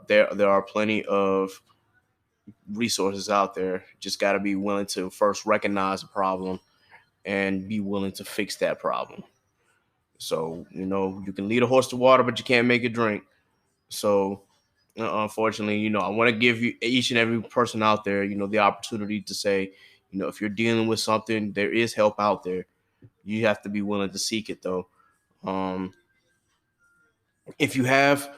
There are plenty of resources out there. Just got to be willing to first recognize a problem and be willing to fix that problem. So you can lead a horse to water, but you can't make it drink. So unfortunately, I want to give you each and every person out there, the opportunity to say, if you're dealing with something, there is help out there. You have to be willing to seek it, though. Um, if you have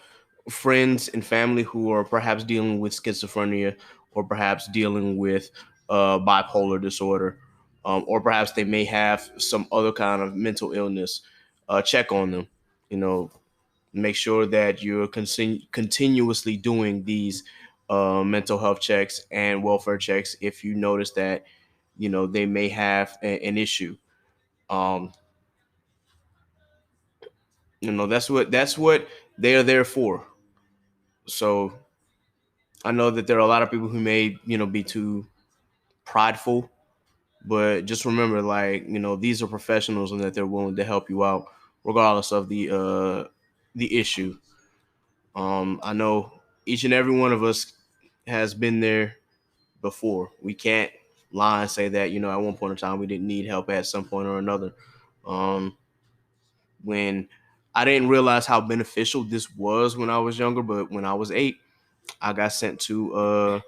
friends and family who are perhaps dealing with schizophrenia or perhaps dealing with bipolar disorder, or perhaps they may have some other kind of mental illness, check on them. You know, make sure that you're continuously doing these mental health checks and welfare checks if you notice that they may have an issue. Um, that's what they are there for. So I know that there are a lot of people who may, be too prideful, but just remember, like, these are professionals and that they're willing to help you out regardless of the issue. I know each and every one of us has been there before. We can't lie and say that, at one point in time we didn't need help at some point or another. Um, when I didn't realize how beneficial this was when I was younger, but when I was 8, I got sent to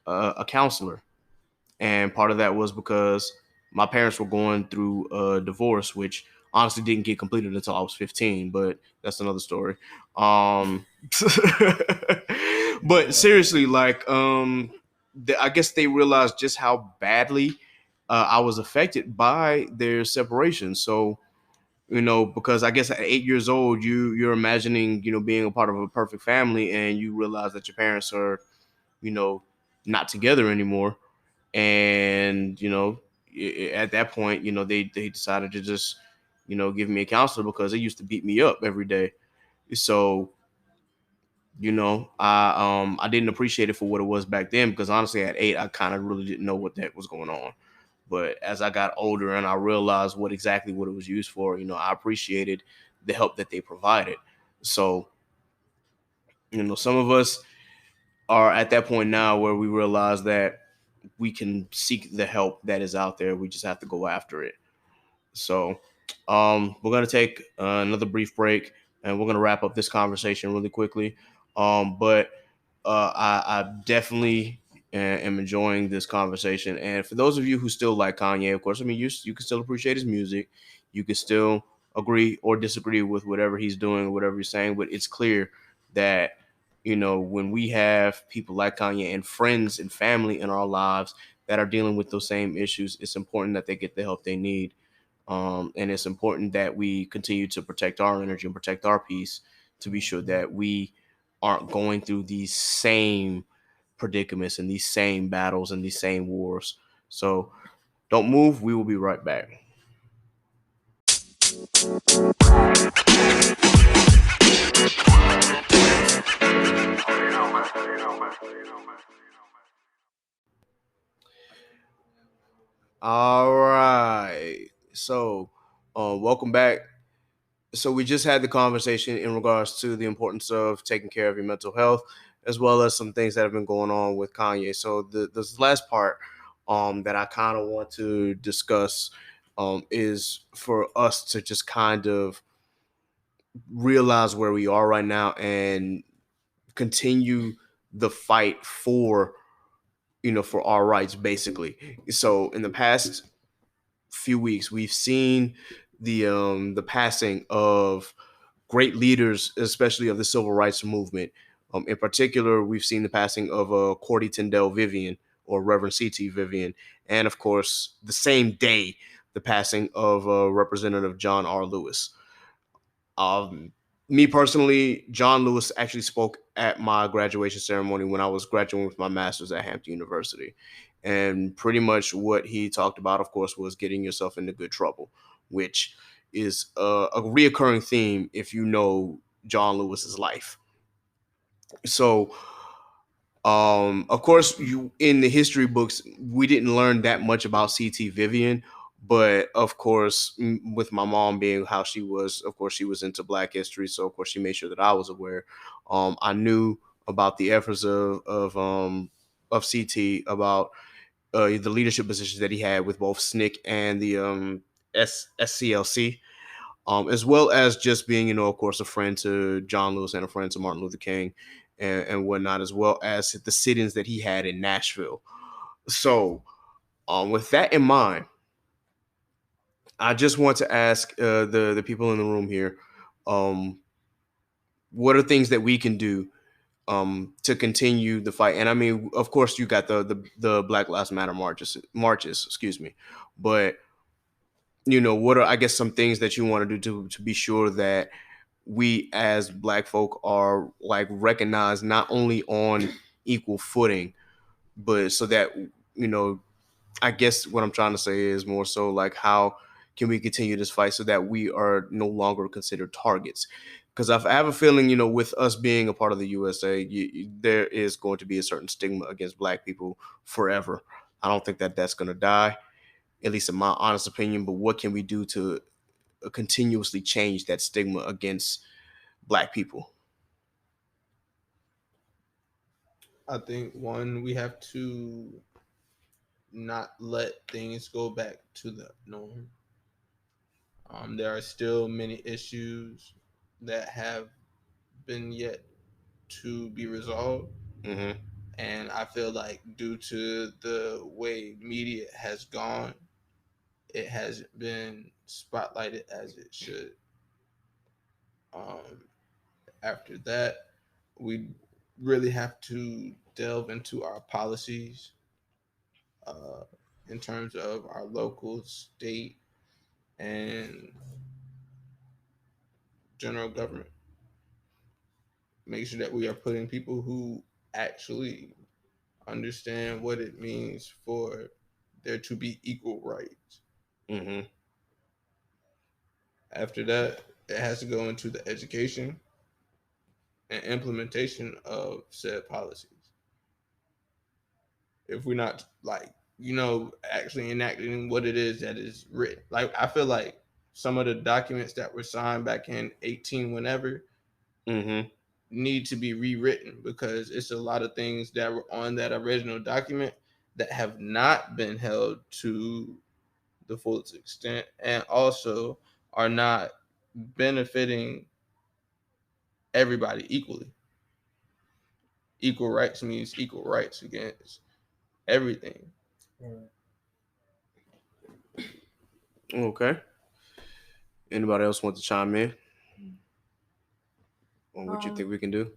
a counselor, and part of that was because my parents were going through a divorce, which honestly didn't get completed until I was 15, but that's another story. But seriously, like, I guess they realized just how badly I was affected by their separation. So Because I guess at 8 years old, you're imagining, being a part of a perfect family, and you realize that your parents are, you know, not together anymore. And, at that point, they decided to just, give me a counselor because they used to beat me up every day. So, I didn't appreciate it for what it was back then, because honestly at 8 I kind of really didn't know what the heck was going on. But as I got older and I realized what it was used for, I appreciated the help that they provided. So, some of us are at that point now where we realize that we can seek the help that is out there. We just have to go after it. So, we're gonna take another brief break, and we're gonna wrap up this conversation really quickly. But I definitely am enjoying this conversation. And for those of you who still like Kanye, of course, I mean, you can still appreciate his music. You can still agree or disagree with whatever he's doing, whatever he's saying. But it's clear that, when we have people like Kanye and friends and family in our lives that are dealing with those same issues, it's important that they get the help they need. And it's important that we continue to protect our energy and protect our peace, to be sure that we aren't going through these same predicaments and these same battles and these same wars. So don't move. We will be right back. All right. So, welcome back. So we just had the conversation in regards to the importance of taking care of your mental health, as well as some things that have been going on with Kanye. So this last part that I kind of want to discuss is for us to just kind of realize where we are right now and continue the fight for, for our rights, basically. So in the past few weeks, we've seen the passing of great leaders, especially of the civil rights movement. In particular, we've seen the passing of Cordy Tyndale Vivian, or Reverend C.T. Vivian, and of course, the same day, the passing of Representative John R. Lewis. Um, Me personally, John Lewis actually spoke at my graduation ceremony when I was graduating with my master's at Hampton University. And pretty much what he talked about, of course, was getting yourself into good trouble, which is a reoccurring theme if you know John Lewis's life. So, of course, you in the history books, we didn't learn that much about C.T. Vivian, but of course, with my mom being how she was, of course, she was into Black history, so of course, she made sure that I was aware. I knew about the efforts of CT, about the leadership positions that he had with both SNCC and the SCLC, as well as just being, of course, a friend to John Lewis and a friend to Martin Luther King and whatnot, as well as the sit-ins that he had in Nashville. So, with that in mind, I just want to ask the people in the room here, um, what are things that we can do to continue the fight? And I mean, of course, you got the Black Lives Matter marches, excuse me, but what are, I guess, some things that you want to do to be sure that we as Black folk are like recognized not only on equal footing, but so that, you know I guess what I'm trying to say is more so like, how can we continue this fight so that we are no longer considered targets? Because I have a feeling, with us being a part of the USA, there is going to be a certain stigma against Black people forever. I don't think that that's going to die, at least in my honest opinion. But what can we do to continuously change that stigma against Black people? I think one, we have to not let things go back to the norm. There are still many issues that have been yet to be resolved. Mm-hmm. And I feel like due to the way media has gone, it hasn't been spotlighted as it should. Um, After that, we really have to delve into our policies in terms of our local, state, and general government. Make sure that we are putting people who actually understand what it means for there to be equal rights. Mm-hmm. After that, it has to go into the education and implementation of said policies. If we're not actually enacting what it is that is written, like I feel like some of the documents that were signed back in 18 whenever Mm-hmm. need to be rewritten because it's a lot of things that were on that original document that have not been held to the fullest extent and also are not benefiting everybody equally. Equal rights means equal rights against everything. Okay. Anybody else want to chime in on what you think we can do?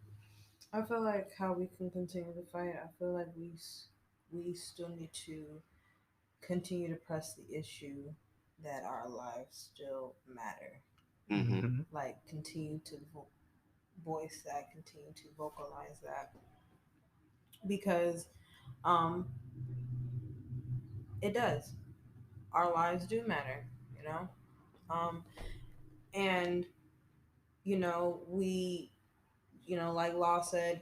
I feel like how we can continue to fight. I feel like we still need to continue to press the issue that our lives still matter. Mm-hmm. Like continue to voice that, continue to vocalize that, because um, it does. Our lives do matter, you know. Um, and we, like Law said,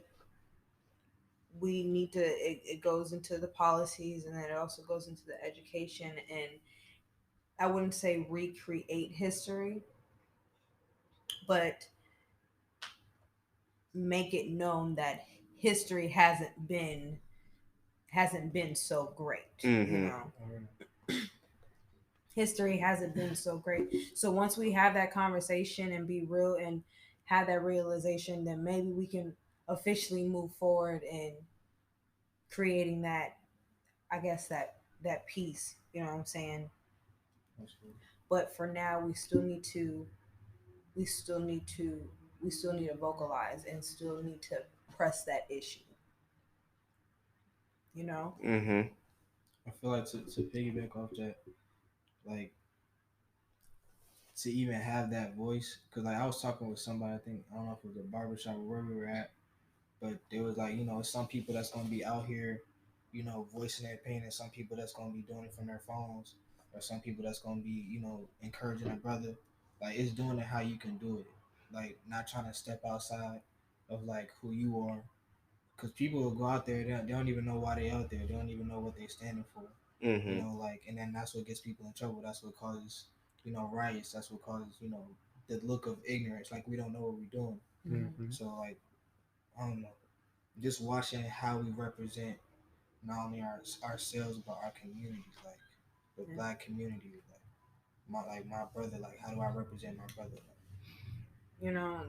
we need to. It goes into the policies, and then it also goes into the education. And I wouldn't say recreate history, but make it known that history hasn't been so great. Mm-hmm. History hasn't been so great. So once we have that conversation and be real and have that realization, then maybe we can officially move forward in creating that, I guess, that peace. You know what I'm saying? But for now, we still need to we still need to vocalize and still need to press that issue. You know? Mm-hmm. I feel like to piggyback off that, like to even have that voice, because like I was talking with somebody, I don't know if it was a barbershop or where we were at, but there was like, some people that's gonna be out here, voicing their pain, and some people that's gonna be doing it from their phones, or some people that's gonna be, encouraging a brother. Like it's doing it how you can do it, like not trying to step outside of like who you are, because people will go out there, they don't even know why they out there, they don't even know what they're standing for. Mm-hmm. Like, and then that's what gets people in trouble. That's what causes, riots. That's what causes, the look of ignorance. Like we don't know what we're doing. Mm-hmm. So like, I don't know. Just watching how we represent not only ourselves but our communities, like the Black community, like my brother. Like, how do I represent my brother? You know,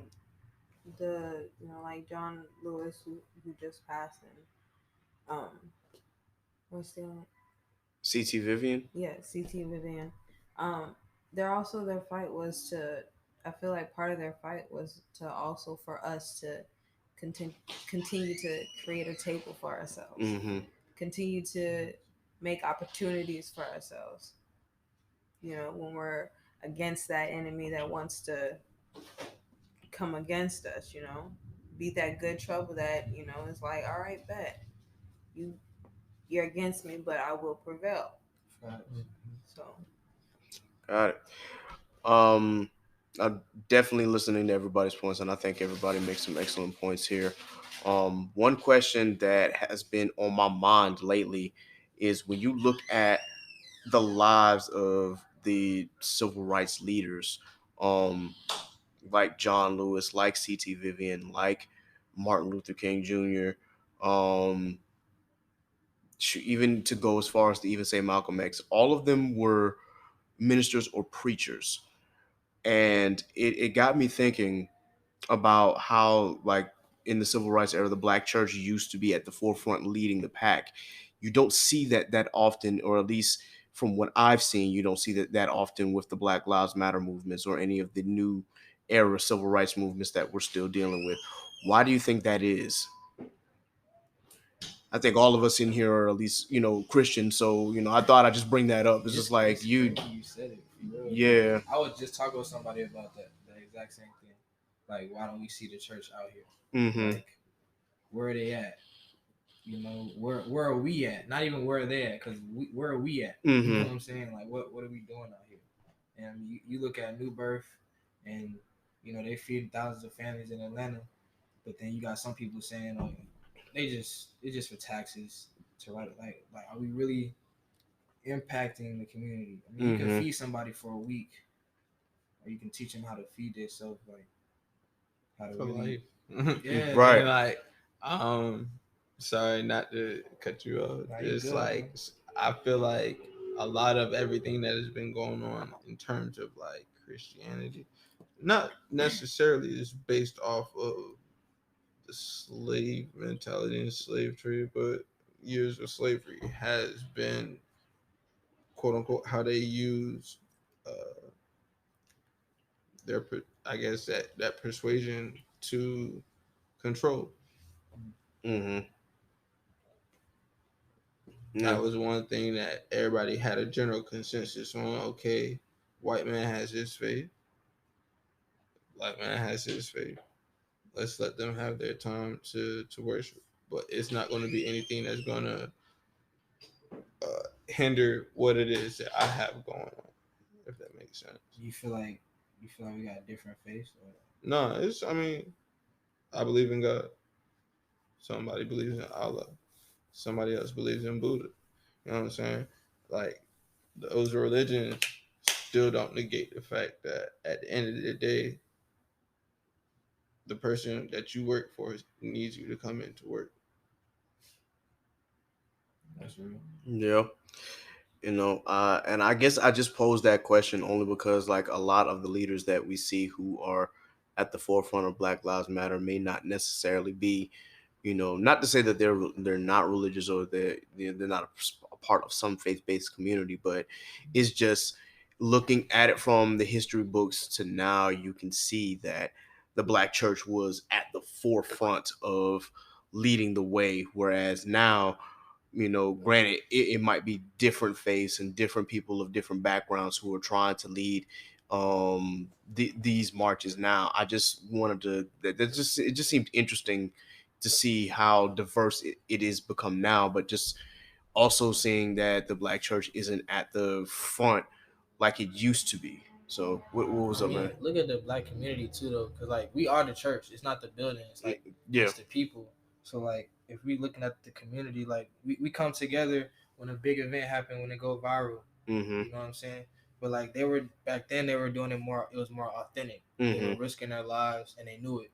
like John Lewis who just passed, and what's the other? CT Vivian. Yeah, CT Vivian. Their fight was to. I feel like part of their fight was to also for us to continue to create a table for ourselves, Mm-hmm. continue to make opportunities for ourselves. When we're against that enemy that wants to come against us, be that good trouble that is like, all right, bet you you're against me, but I will prevail. So Got it. Um, I'm definitely listening to everybody's points, and I think everybody makes some excellent points here. One question that has been on my mind lately is when you look at the lives of the civil rights leaders, like John Lewis, like C.T. Vivian, like Martin Luther King Jr., even to go as far as to even say Malcolm X, all of them were ministers or preachers. And it got me thinking about how, like, in the civil rights era, the Black church used to be at the forefront leading the pack. You don't see that often, or at least from what I've seen, you don't see that often with the Black Lives Matter movements or any of the new era civil rights movements that we're still dealing with. Why do you think that is? I think all of us in here are at least, Christian. So, I thought I'd just bring that up. It's just like you said it. yeah. I was just talking with somebody about that, the exact same thing. Like, why don't we see the church out here? Mm-hmm. Like, where are they at? You know, where are we at? Not even where are they at, because where are we at? You know what I'm saying? Like, what are we doing out here? And you look at New Birth, and you know they feed thousands of families in Atlanta, but then you got some people saying, oh, it's just for taxes to write. Like, are we really impacting the community? I mean, you can feed somebody for a week, or you can teach them how to feed themselves, like how to For really, life. yeah, Right. And like, sorry not to cut you off. Nah, you Just good, like bro. I feel like a lot of everything that has been going on in terms of like Christianity, not necessarily just based off of the slave mentality and slave trade, but years of slavery has been quote unquote how they use uh, I guess that persuasion to control. Mm-hmm. Yeah. That was one thing that everybody had a general consensus on. Okay, white man has his faith, black man has his faith. Let's let them have their time to worship, but it's not going to be anything that's going to hinder what it is that I have going on. If that makes sense. You feel like we got a different face, or No, it's. I mean, I believe in God. Somebody believes in Allah. Somebody else believes in Buddha. You know what I'm saying? Like those religions still don't negate the fact that at the end of the day, the person that you work for needs you to come into work. that's real. Yeah. And I guess I just posed that question only because like a lot of the leaders that we see who are at the forefront of Black Lives Matter may not necessarily be, not to say that they're not religious or they're not a part of some faith-based community, but it's just looking at it from the history books to now, you can see that the Black church was at the forefront of leading the way, whereas now, granted, it might be different faiths and different people of different backgrounds who are trying to lead these marches now. I just wanted to it just seemed interesting to see how diverse it is become now, but just also seeing that the Black church isn't at the front like it used to be. So what was I up, man? mean, look at the Black community too, though, because like we are the church. It's not the building. It's like Yeah. it's the people. So like if we looking at the community, like we come together when a big event happen, when it go viral. Mm-hmm. You know what I'm saying? But like they were back then, they were doing it more. It was more authentic. They were Mm-hmm. risking their lives, and they knew it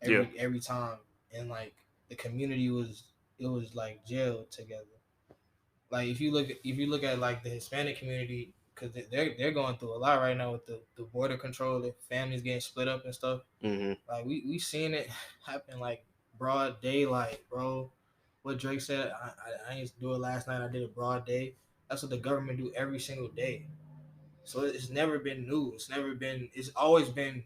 Yeah. every time. And like the community was like jailed together. Like if you look at like the Hispanic community, because they're going through a lot right now with the border control, the families getting split up and stuff. Mm-hmm. Like we seen it happen like broad daylight, bro. What Drake said, I didn't do it last night. I did it broad day. That's what the government do every single day. So it's never been new. It's never been. It's always been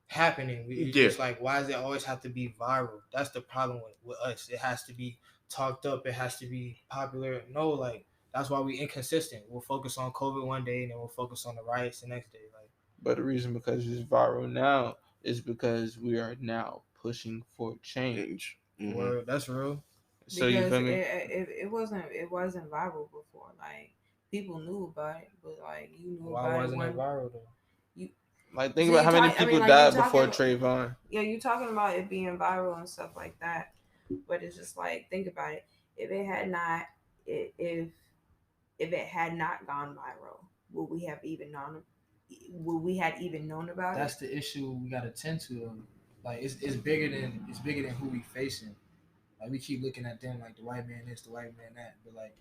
happening. It's Yeah. just like, why does it always have to be viral? That's the problem with us. It has to be talked up. It has to be popular. No, like that's why we inconsistent. We'll focus on COVID one day and then we'll focus on the riots the next day. Like, But the reason because it's viral now is because we are now pushing for change. Mm-hmm. word, that's real. So you Because feel me? it wasn't viral before. Like people knew about it, but like you knew Why about it wasn't it when viral though? you. Like think So about you how many talk. I mean, people like you died before talking. Trayvon. Yeah, you talking about it being viral and stuff like that. But it's just like think about it. If it had not, if it had not gone viral, would we have even known? Would we have even known about it? That's the issue we gotta tend to. Though. Like it's bigger than who we facing. Like we keep looking at them like the white man this, the white man that, but like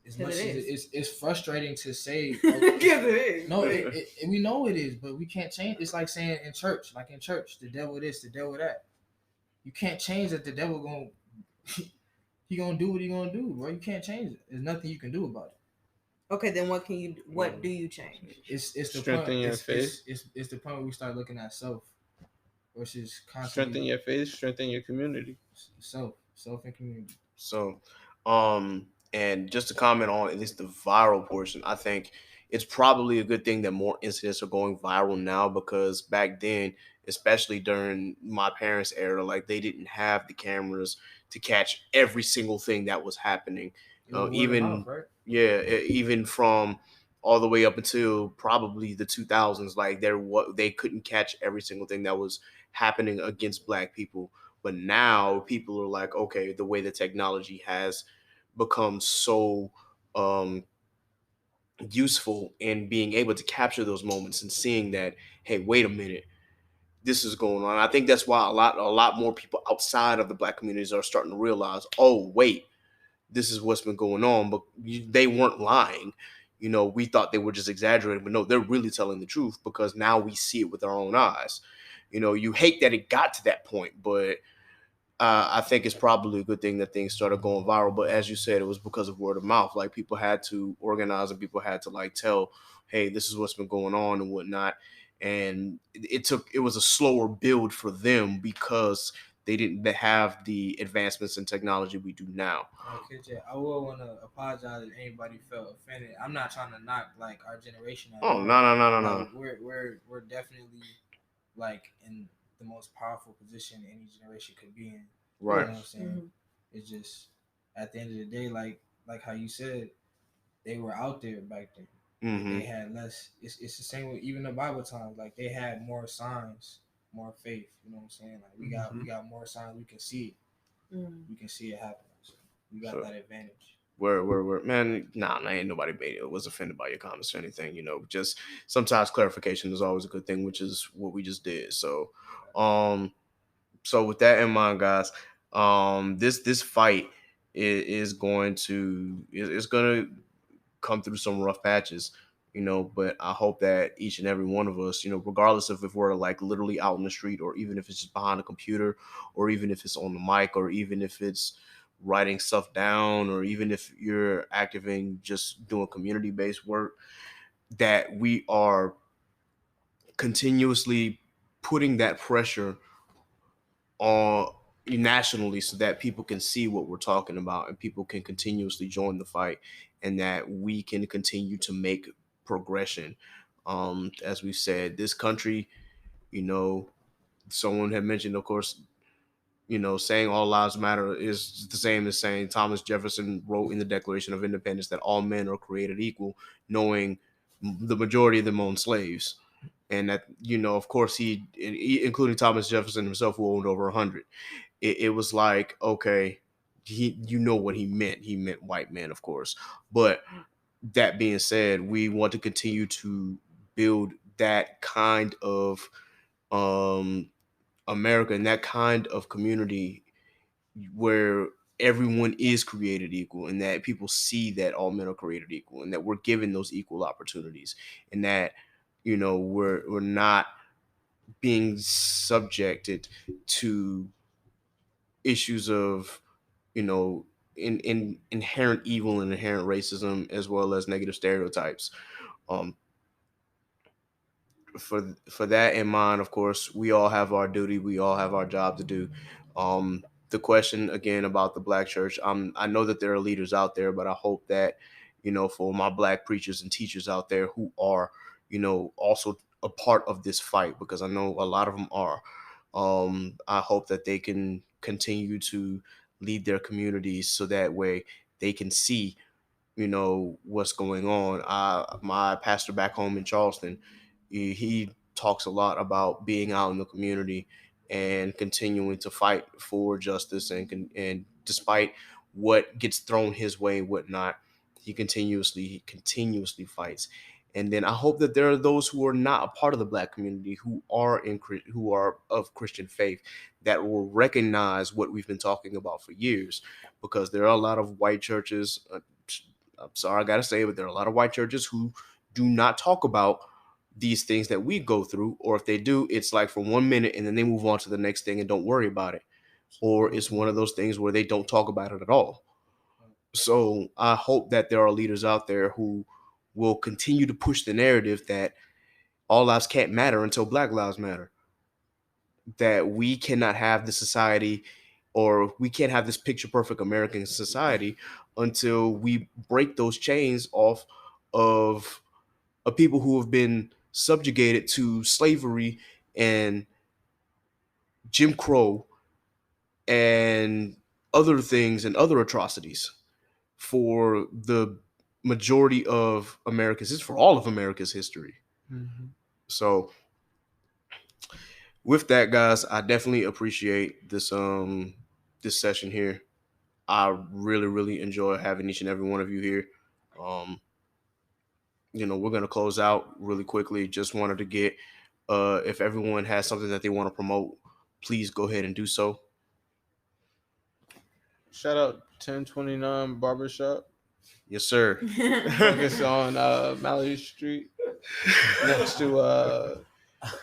as much Because as it is. it's frustrating to say, Because it is. no, we know it is, but we can't change. It's like saying in church, the devil this, the devil that. You can't change that. The devil going he gonna do what he gonna do, bro. You can't change it. There's nothing you can do about it. Okay, then what can you? What do you change? It's the point. Strengthen your faith. It's the point where we start looking at self versus Strengthen constantly your faith. Strengthen your community. self and community. So, and just to comment on at least the viral portion, I think it's probably a good thing that more incidents are going viral now, because back then, especially during my parents' era, like they didn't have the cameras to catch every single thing that was happening. It was word of Even mouth, right? yeah, even from all the way up until probably the 2000s, like they couldn't catch every single thing that was happening against black people. But now people are like, okay, the way the technology has become so um useful in being able to capture those moments and seeing that, hey, wait a minute, this is going on. I think that's why a lot more people outside of the black communities are starting to realize, oh wait, this is what's been going on. But they weren't lying. We thought they were just exaggerating, but no, they're really telling the truth, because now we see it with our own eyes. You hate that it got to that point, but I think it's probably a good thing that things started going viral. But as you said, it was because of word of mouth. Like people had to organize and people had to like tell, hey, this is what's been going on and whatnot. And it was a slower build for them because they didn't have the advancements in technology we do now. KJ, I will want to apologize if anybody felt offended. I'm not trying to knock like our generation at Oh, all. no, no, no, no, no. Like we're definitely like in the most powerful position any generation could be in. You know Right. what I'm saying? It's just at the end of the day, like how you said, they were out there back then. Mm-hmm. They had less. It's the same with even the Bible times. Like they had more signs, more faith. You know what I'm saying? Like we got more signs. We can see it. We can see it happening. So we got So that advantage. where man, ain't nobody was offended by your comments or anything. Just sometimes clarification is always a good thing, which is what we just did. Um, so with that in mind, guys, this fight is going to is going to come through some rough patches. But I hope that each and every one of us, regardless of if we're like literally out in the street, or even if it's just behind a computer, or even if it's on the mic, or even if it's writing stuff down, or even if you're active in just doing community-based work, that we are continuously putting that pressure on nationally, so that people can see what we're talking about and people can continuously join the fight, and that we can continue to make progression. As we said, this country, you know someone had mentioned, of course, saying all lives matter is the same as saying Thomas Jefferson wrote in the Declaration of Independence that all men are created equal, knowing the majority of them owned slaves. And that, of course, including Thomas Jefferson himself, who owned over 100. It was like, okay, you know what he meant. He meant white men, of course. But that being said, we want to continue to build that kind of um, America and that kind of community where everyone is created equal, and that people see that all men are created equal, and that we're given those equal opportunities, and that we're not being subjected to issues of in inherent evil and inherent racism, as well as negative stereotypes. um for that in mind, of course, we all have our duty, we all have our job to do. The question again about the black church, I know that there are leaders out there, but I hope that for my black preachers and teachers out there who are also a part of this fight, because I know a lot of them are, I hope that they can continue to lead their communities, so that way they can see what's going on. My pastor back home in Charleston, he talks a lot about being out in the community and continuing to fight for justice, and despite what gets thrown his way and whatnot, he continuously fights. And then I hope that there are those who are not a part of the black community, who are of Christian faith, that will recognize what we've been talking about for years, because there are a lot of white churches. I'm sorry, I gotta say, but there are a lot of white churches who do not talk about these things that we go through, or if they do, it's like for 1 minute and then they move on to the next thing and don't worry about it, or it's one of those things where they don't talk about it at all. So I hope that there are leaders out there who will continue to push the narrative that all lives can't matter until Black lives matter, that we cannot have this society, or we can't have this picture perfect American society until we break those chains off of of people who have been subjugated to slavery and Jim Crow and other things and other atrocities for the majority of America's, for all of America's history. Mm-hmm. So with that, guys, I definitely appreciate this session here. I really, really enjoy having each and every one of you here. We're gonna close out really quickly. Just wanted to get if everyone has something that they want to promote, please go ahead and do so. Shout out 1029 Barbershop. Yes, sir. Focus on Mallory Street next to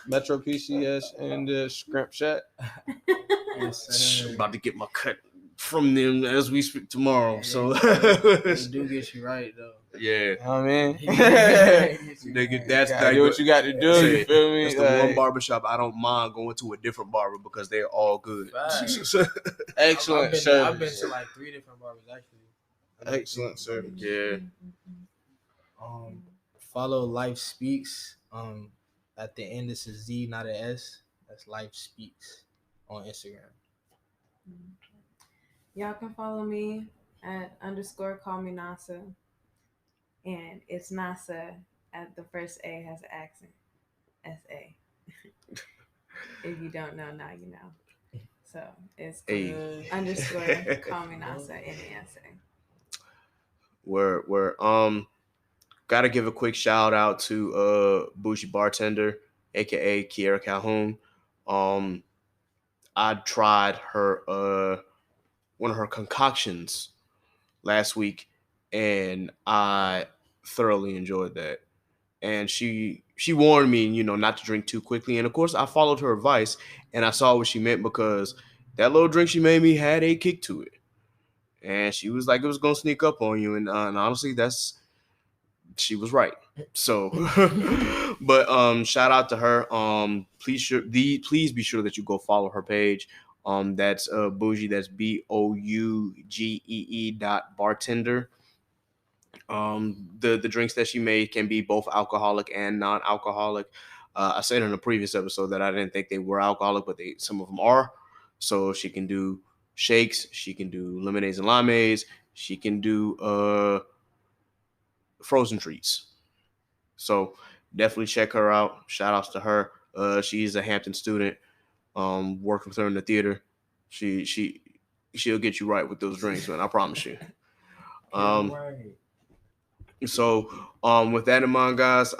Metro PCS and the Scrimp Shack. Yes, About to get my cut from them as we speak tomorrow. So they do get you right though. yeah, I mean, that's do what you got to do. You feel me? That's the one barbershop I don't mind going to a different barber because they're all good. Excellent service. I've been to like 3 different barbers actually. Excellent service. Yeah. Follow Life Speaks. At the end, this is Z, not an S. That's Life Speaks on Instagram. Y'all can follow me at _call me Nasa. And it's Nasa at the first A has an accent. S-A. If you don't know, now you know. So it's _ call me Nasa N-A-S-A. We're gotta give a quick shout out to Bougie Bartender, aka Kiera Calhoun. I tried her one of her concoctions last week, and I thoroughly enjoyed that. And she warned me, not to drink too quickly. And of course, I followed her advice, and I saw what she meant because that little drink she made me had a kick to it. And she was like, it was gonna sneak up on you, and honestly, she was right. So, but shout out to her. Please be sure that you go follow her page. That's Bougie. That's BOUGEE.bartender. The drinks that she made can be both alcoholic and non-alcoholic. I said in a previous episode that I didn't think they were alcoholic, but some of them are. So she can do shakes, she can do lemonades and limeades, she can do frozen treats. So definitely check her out. Shout outs to her. She's a Hampton student. Worked with her in the theater. She'll get you right with those drinks, man. I promise you. So, with that in mind, guys,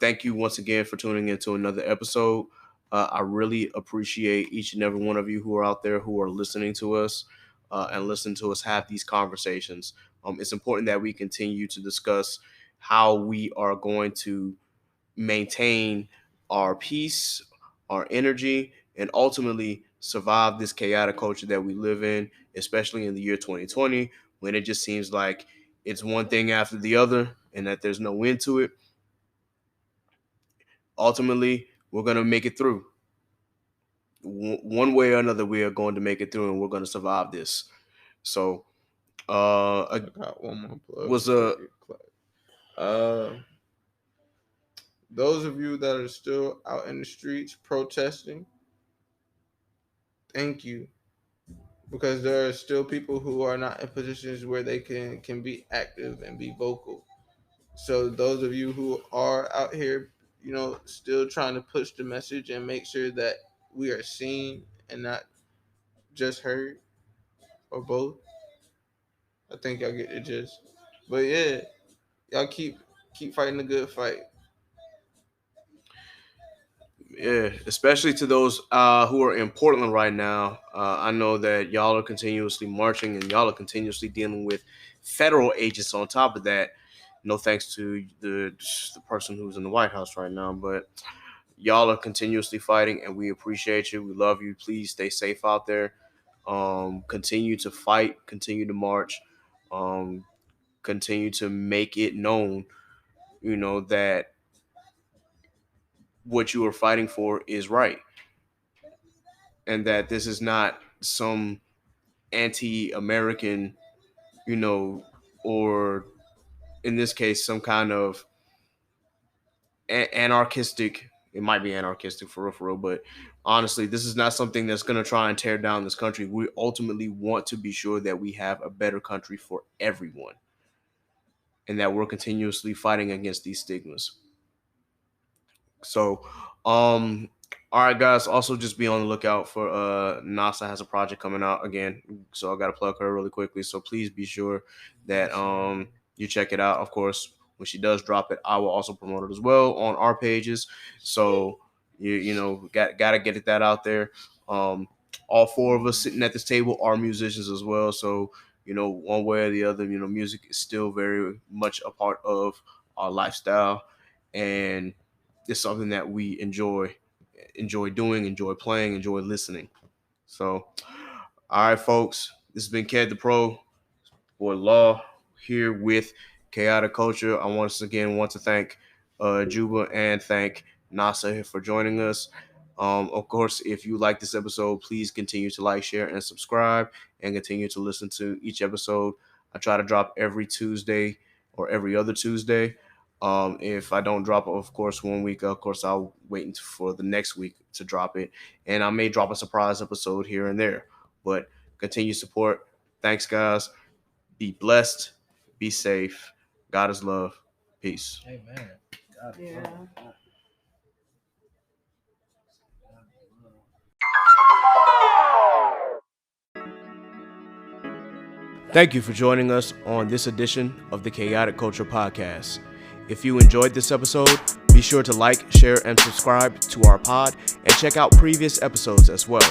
thank you once again for tuning into another episode. I really appreciate each and every one of you who are out there who are listening to us and listen to us have these conversations. It's important that we continue to discuss how we are going to maintain our peace, our energy, and ultimately survive this chaotic culture that we live in, especially in the year 2020, when it just seems like it's one thing after the other and that there's no end to it. Ultimately, we're going to make it through. One way or another, we are going to make it through and we're going to survive this. So, I got one more plug. Those of you that are still out in the streets protesting, thank you. Because there are still people who are not in positions where they can be active and be vocal. So those of you who are out here, still trying to push the message and make sure that we are seen and not just heard, or both. I think y'all get the gist. But yeah, y'all keep fighting the good fight. Yeah, especially to those who are in Portland right now. I know that y'all are continuously marching and y'all are continuously dealing with federal agents on top of that. No thanks to the person who's in the White House right now, but y'all are continuously fighting and we appreciate you. We love you. Please stay safe out there. Continue to fight, continue to march, continue to make it known, that what you are fighting for is right. And that this is not some anti-American, or in this case, some kind of anarchistic. It might be anarchistic for real, but honestly, this is not something that's going to try and tear down this country. We ultimately want to be sure that we have a better country for everyone and that we're continuously fighting against these stigmas. So, all right, guys. Also, just be on the lookout for NASA has a project coming out again. So I got to plug her really quickly. So please be sure that you check it out. Of course, when she does drop it, I will also promote it as well on our pages. So you know got to get that out there. All four of us sitting at this table are musicians as well. So you know, one way or the other, you know, music is still very much a part of our lifestyle, and it's something that we enjoy doing, enjoy playing, enjoy listening. So, all right, folks, this has been Ked the Pro, boy Law, here with Chaotic Culture. I once again want to thank Juba and thank NASA for joining us. Of course, if you like this episode, please continue to like, share, and subscribe, and continue to listen to each episode. I try to drop every Tuesday or every other Tuesday. If I don't drop it, of course, one week, of course, I'll wait for the next week to drop it. And I may drop a surprise episode here and there. But continue support. Thanks, guys. Be blessed. Be safe. God is love. Peace. Amen. God, Yeah. Thank you for joining us on this edition of the Chaotic Culture Podcast. If you enjoyed this episode, be sure to like, share, and subscribe to our pod and check out previous episodes as well.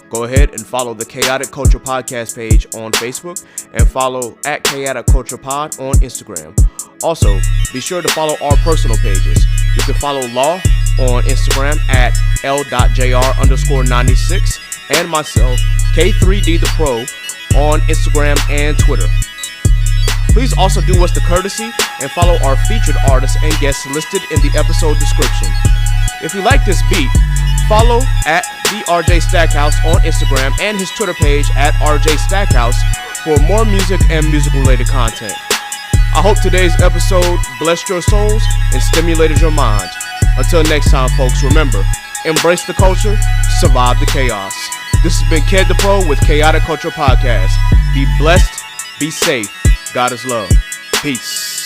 Go ahead and follow the Chaotic Culture Podcast page on Facebook and follow at Chaotic Culture Pod on Instagram. Also, be sure to follow our personal pages. You can follow Law on Instagram at L.JR_96 and myself, K3D the Pro, on Instagram and Twitter. Please also do us the courtesy and follow our featured artists and guests listed in the episode description. If you like this beat, follow at the RJ Stackhouse on Instagram and his Twitter page at RJ Stackhouse for more music and music-related content. I hope today's episode blessed your souls and stimulated your mind. Until next time, folks, remember, embrace the culture, survive the chaos. This has been Ked the Pro with Chaotic Culture Podcast. Be blessed, be safe. God is love. Peace.